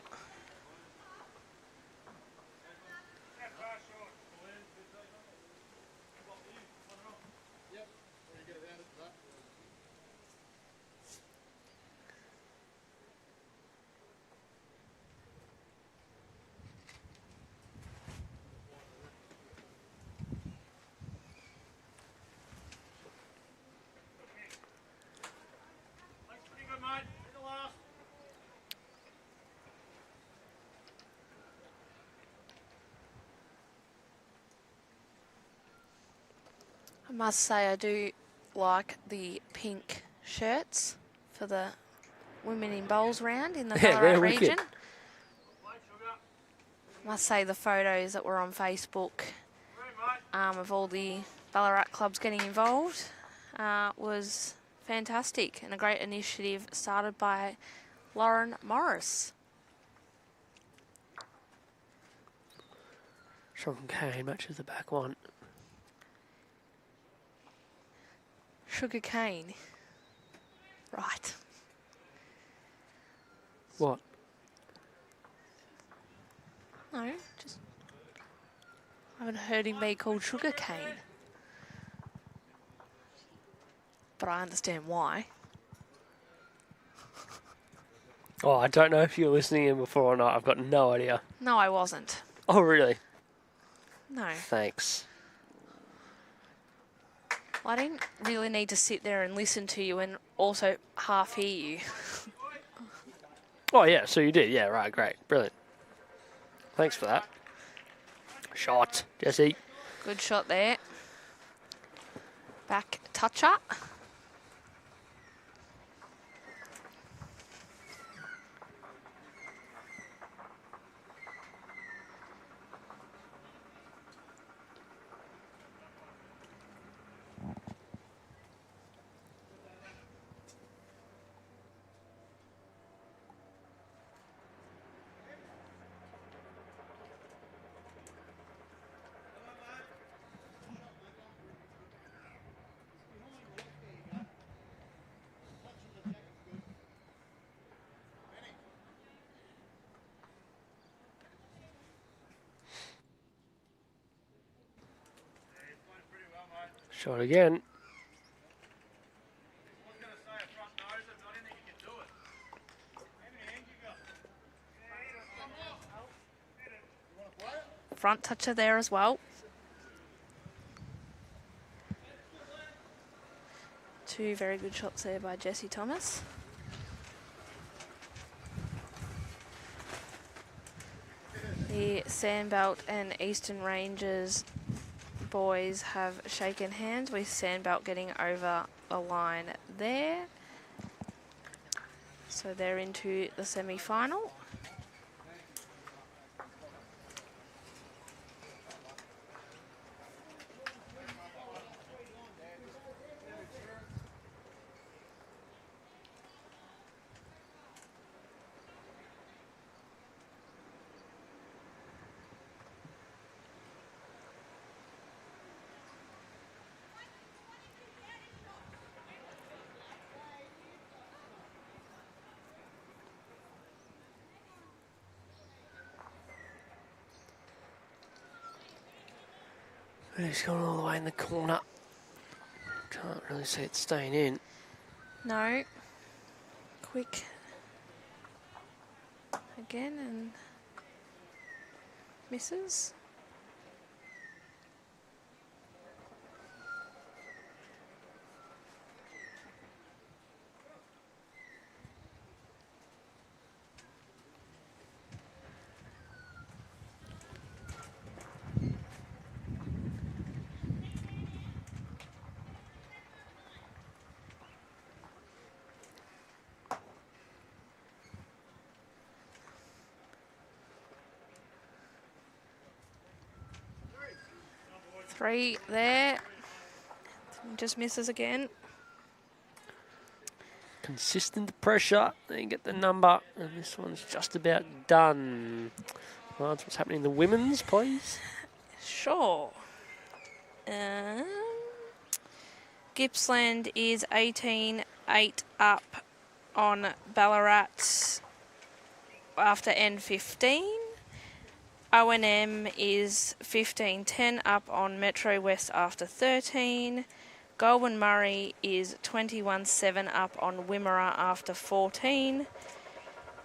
Looks pretty good, mate. To the last.
I must say I do like the pink shirts for the women in bowls round in the
Yeah,
Ballarat
they're wicked.
region.
Plate sugar.
Must say the photos that were on Facebook
Three, mate.
of all the Ballarat clubs getting involved was fantastic, and a great initiative started by Lauren Morris.
Sean Kane matches the back one.
Sugar cane. Right.
What?
No, just I haven't heard him be called sugar cane. But I understand why.
Oh, I don't know if you were listening in before or not. I've got no idea.
No, I wasn't.
Oh, really?
No.
Thanks.
I didn't really need to sit there and listen to you and also half hear you.
Oh, yeah, so you did. Yeah, right, great. Brilliant. Thanks for that. Shot, Jesse.
Good shot there. Back toucher.
Shot again.
Front toucher there as well. Two very good shots there by Jessie Thomas. The Sandbelt and Eastern Rangers boys have shaken hands with Sandbelt getting over the line there. So they're into the semi-final.
It's gone all the way in the corner. Can't really see it staying in.
No. Quick. Again and misses. Three there. Just misses again.
Consistent pressure. They get the number. And this one's just about done. Lance, what's happening in the women's, please?
Sure. Gippsland is 18-8 up on Ballarat after end 15. O&M is 15-10 up on Metro West after 13. Goulburn Murray is 21-7 up on Wimmera after 14.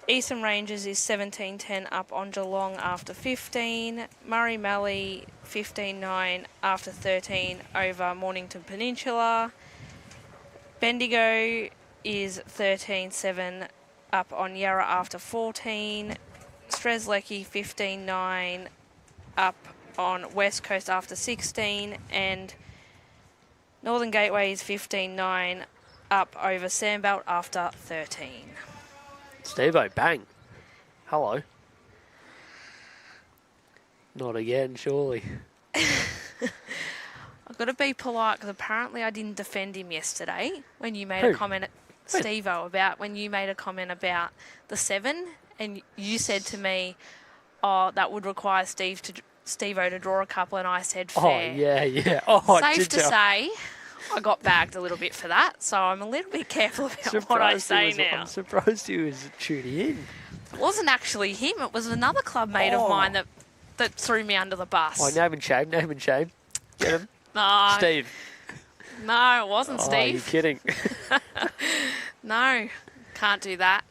Eastern Rangers is 17-10 up on Geelong after 15. Murray Mallee 15-9 after 13 over Mornington Peninsula. Bendigo is 13-7 up on Yarra after 14. Strzelecki 15-9 up on West Coast after 16, and Northern Gateway is 15-9 up over Sandbelt after 13.
Steve-O, bang. Hello. Not again, surely.
I've got to be polite because apparently I didn't defend him yesterday when you made
Who?
a comment, Steve-O, about when you made a comment about the 7. And you said to me, oh, that would require Steve-O to draw a couple, and I said fair.
Oh, yeah. Oh,
Safe to say, I got bagged a little bit for that, so I'm a little bit careful about what I say now.
I'm surprised he was tuning in.
It wasn't actually him, it was another club mate of mine that threw me under the bus.
Oh, name and shame. Get him.
No.
Steve.
No, it wasn't
Oh,
Steve.
you're kidding.
No, can't do that.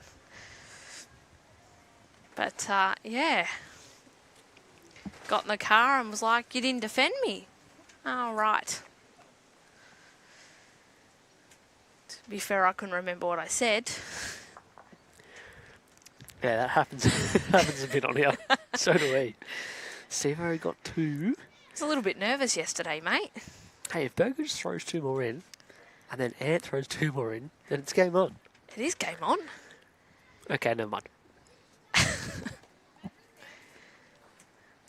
But, yeah. Got in the car and was like, you didn't defend me. Oh, right. To be fair, I couldn't remember what I said.
Yeah, that happens. Happens a bit on here. So do we. Steve-O got 2.
I was a little bit nervous yesterday, mate.
Hey, if Burgess throws 2 more in, and then Ant throws 2 more in, then it's game on.
It is game on.
Okay, never mind.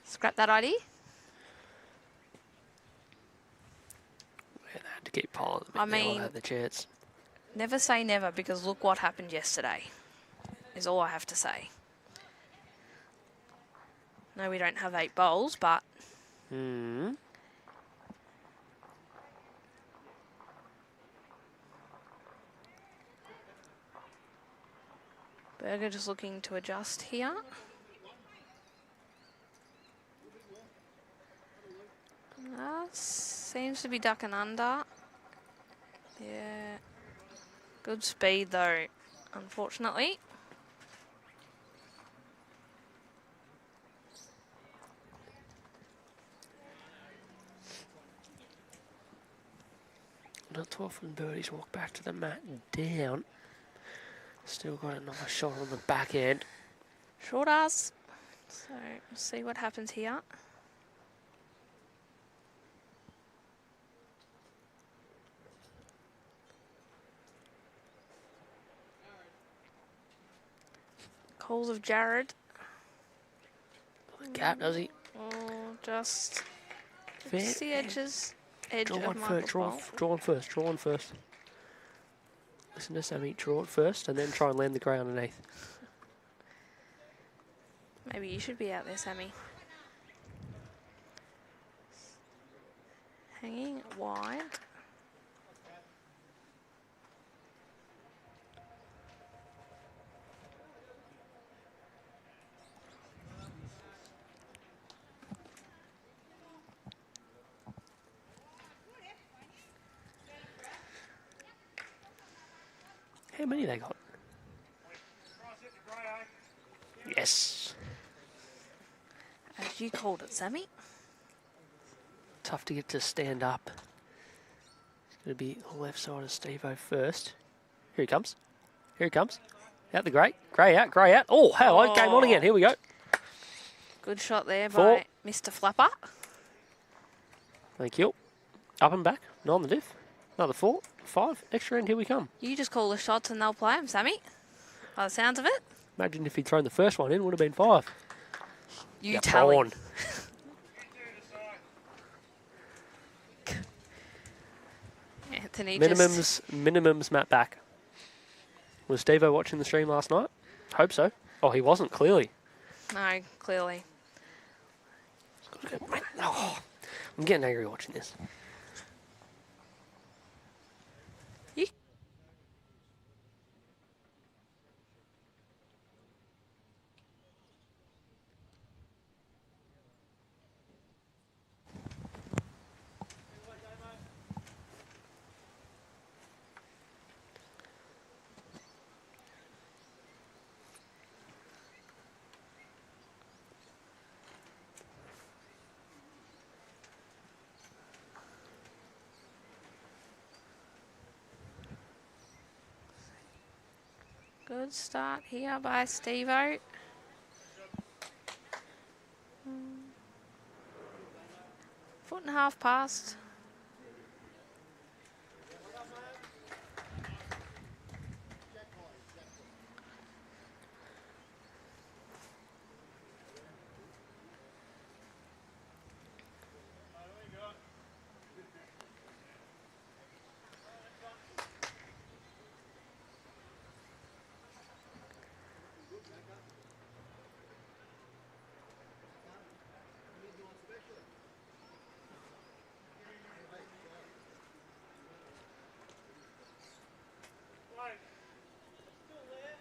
Scrap that idea.
Yeah, they had to keep piling them.
I
in there while
mean-
they had the chance.
Never say never, because look what happened yesterday, is all I have to say. No, we don't have 8 bowls, but Berger just looking to adjust here. Seems to be ducking under. Yeah. Good speed though, unfortunately.
Not too often birdies walk back to the mat down. Still got another shot on the back end.
Sure does. So we'll see what happens here. Calls of JARROD.
The gap, does he?
Oh, just
Fair.
the edges. Edge
Draw
of
one
Michael's
first.
ball.
Draw one first. Draw one first. Listen to Sammy. Draw it first, and then try and land the grey underneath.
Maybe you should be out there, Sammy. Hanging wide.
How many they got? Yes.
As you called it, Sammy.
Tough to get to stand up. It's going to be the left side of Steve-O first. Here he comes. Here he comes. Out the grey. Grey out, grey out. Oh, hello. Game on again. Here we go.
Good shot there
Four.
by Mr. Flapper.
Thank you. Up and back. Not on the diff. Another 4, 5. Extra end. Here we come.
You just call the shots and they'll play them, Sammy. By the sounds of it.
Imagine if he'd thrown the first one in, would have been 5.
You
Yeah,
tell him.
prawn.
Anthony
Minimums Matt back. Was Steve-O watching the stream last night? Hope so. Oh, he wasn't, clearly.
No, clearly.
Oh, I'm getting angry watching this.
You Good start here by Steve-O. Foot and a half past.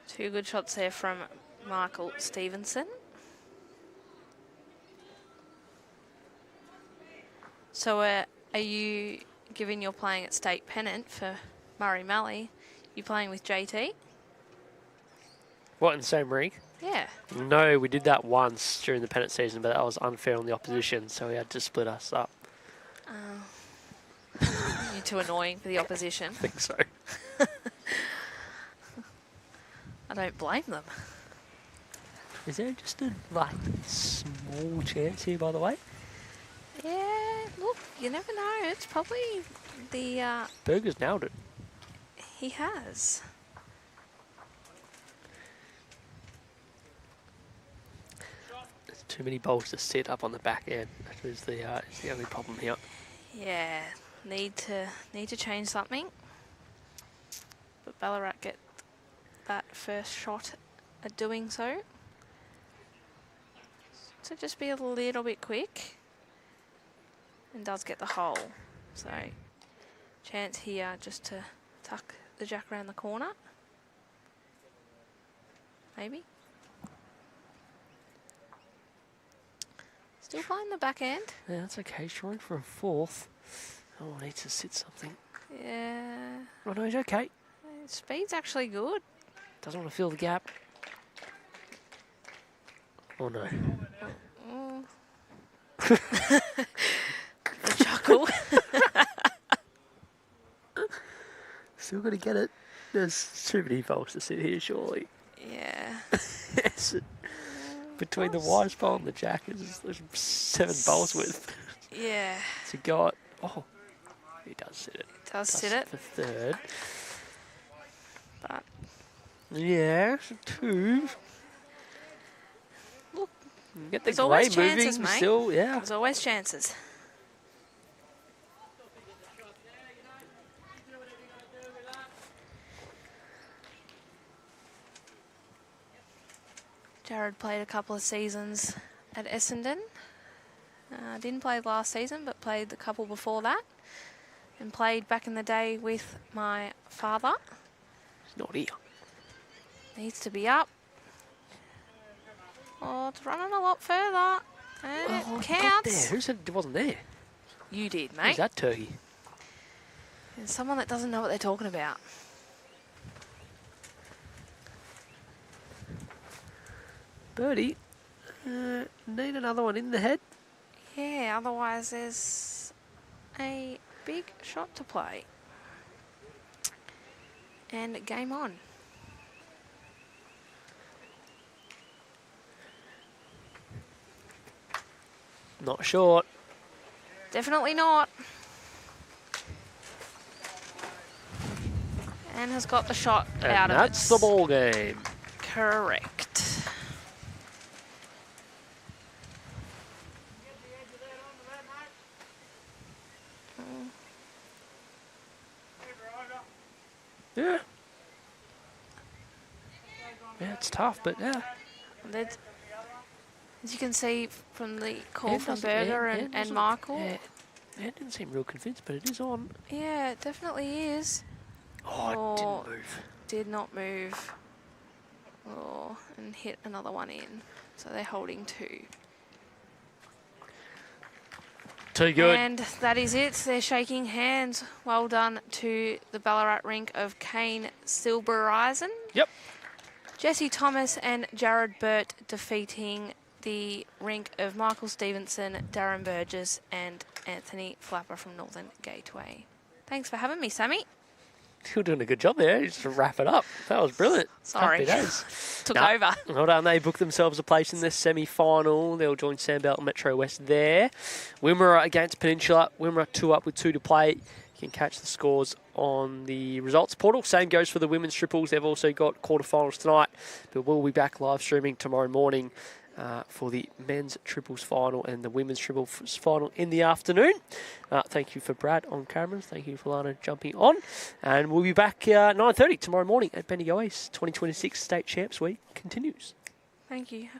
Two good shots there from Michael Stevenson. So are you, given you're playing at state pennant for Murray Mallee, you playing with JT?
What, in the same rig?
Yeah.
No, we did that once during the pennant season, but that was unfair on the opposition, so we had to split us up.
You're too annoying for the opposition.
I think so.
I don't blame them.
Is there just a, small chance here, by the way?
Yeah, look, you never know. It's probably the...
Burgess nailed it.
he has.
There's too many balls to sit up on the back end. That is the only problem here.
Yeah, need to change something. But Ballarat get that first shot at doing so. So just be a little bit quick. And does get the hole. So chance here just to tuck the jack around the corner. Maybe. Still playing the back end.
Yeah, that's okay. Trying for a 4th. Oh, needs to sit something.
Yeah.
Oh, no, he's okay.
Speed's actually good.
Doesn't want to fill the gap. Oh, no.
A chuckle.
Still got to get it. There's too many balls to sit here, surely.
Yeah.
Yes. Between the wise bowl and the jack, there's 7 bowls with.
Yeah.
So got. Oh, he does sit it.
Does sit it.
The third.
But
Yeah, 2.
look,
Get the
there's
grey
always
moving
chances, mate.
still, yeah.
There's always chances. Jarrod played a couple of seasons at Essendon. Didn't play last season, but played the couple before that. And played back in the day with my father.
He's not here.
Needs to be up. Oh, it's running a lot further. And it
Got
counts.
there. Who said it wasn't there?
You did,
Who's
mate.
that turkey?
And someone that doesn't know what they're talking about.
Birdie, need another one in the head.
Yeah, otherwise there's a big shot to play. And game on.
Not short.
Definitely not. And has got the shot
And
out of it.
that's the ball game.
Correct.
Yeah. Yeah, it's tough, but yeah.
That's, as you can see from the call
Ann
from
doesn't-
Berger
Ann
and
doesn't-
Michael.
Yeah, Ann didn't seem real convinced, but it is on.
Yeah, it definitely is.
Oh, it
Oh.
didn't move.
Did not move. Oh, and hit another one in. So they're holding 2.
Too good.
And that is it. They're shaking hands. Well done to the Ballarat rink of KANE SILBEREISEN.
Yep.
Jesse Thomas and JARROD BURT defeating the rink of Michael Stevenson, Darren Burgess and Anthony Flapper from Northern Gateway. Thanks for having me, Sammy.
You're doing a good job there. Just to wrap it up. That was brilliant.
Sorry.
Happy days.
Took
Nah,
over.
Well done. They booked themselves a place in the semi-final. They'll join Sandbelt and Metro West there. Wimmera against Peninsula. Wimmera 2 up with 2 to play. You can catch the scores on the results portal. Same goes for the women's triples. They've also got quarterfinals tonight, but we'll be back live streaming tomorrow morning for the men's triples final and the women's triples final in the afternoon. Thank you for Brad on cameras. Thank you for Lana jumping on. And we'll be back 9:30 tomorrow morning at Bendigo East. 2026 State Champs Week continues.
Thank you.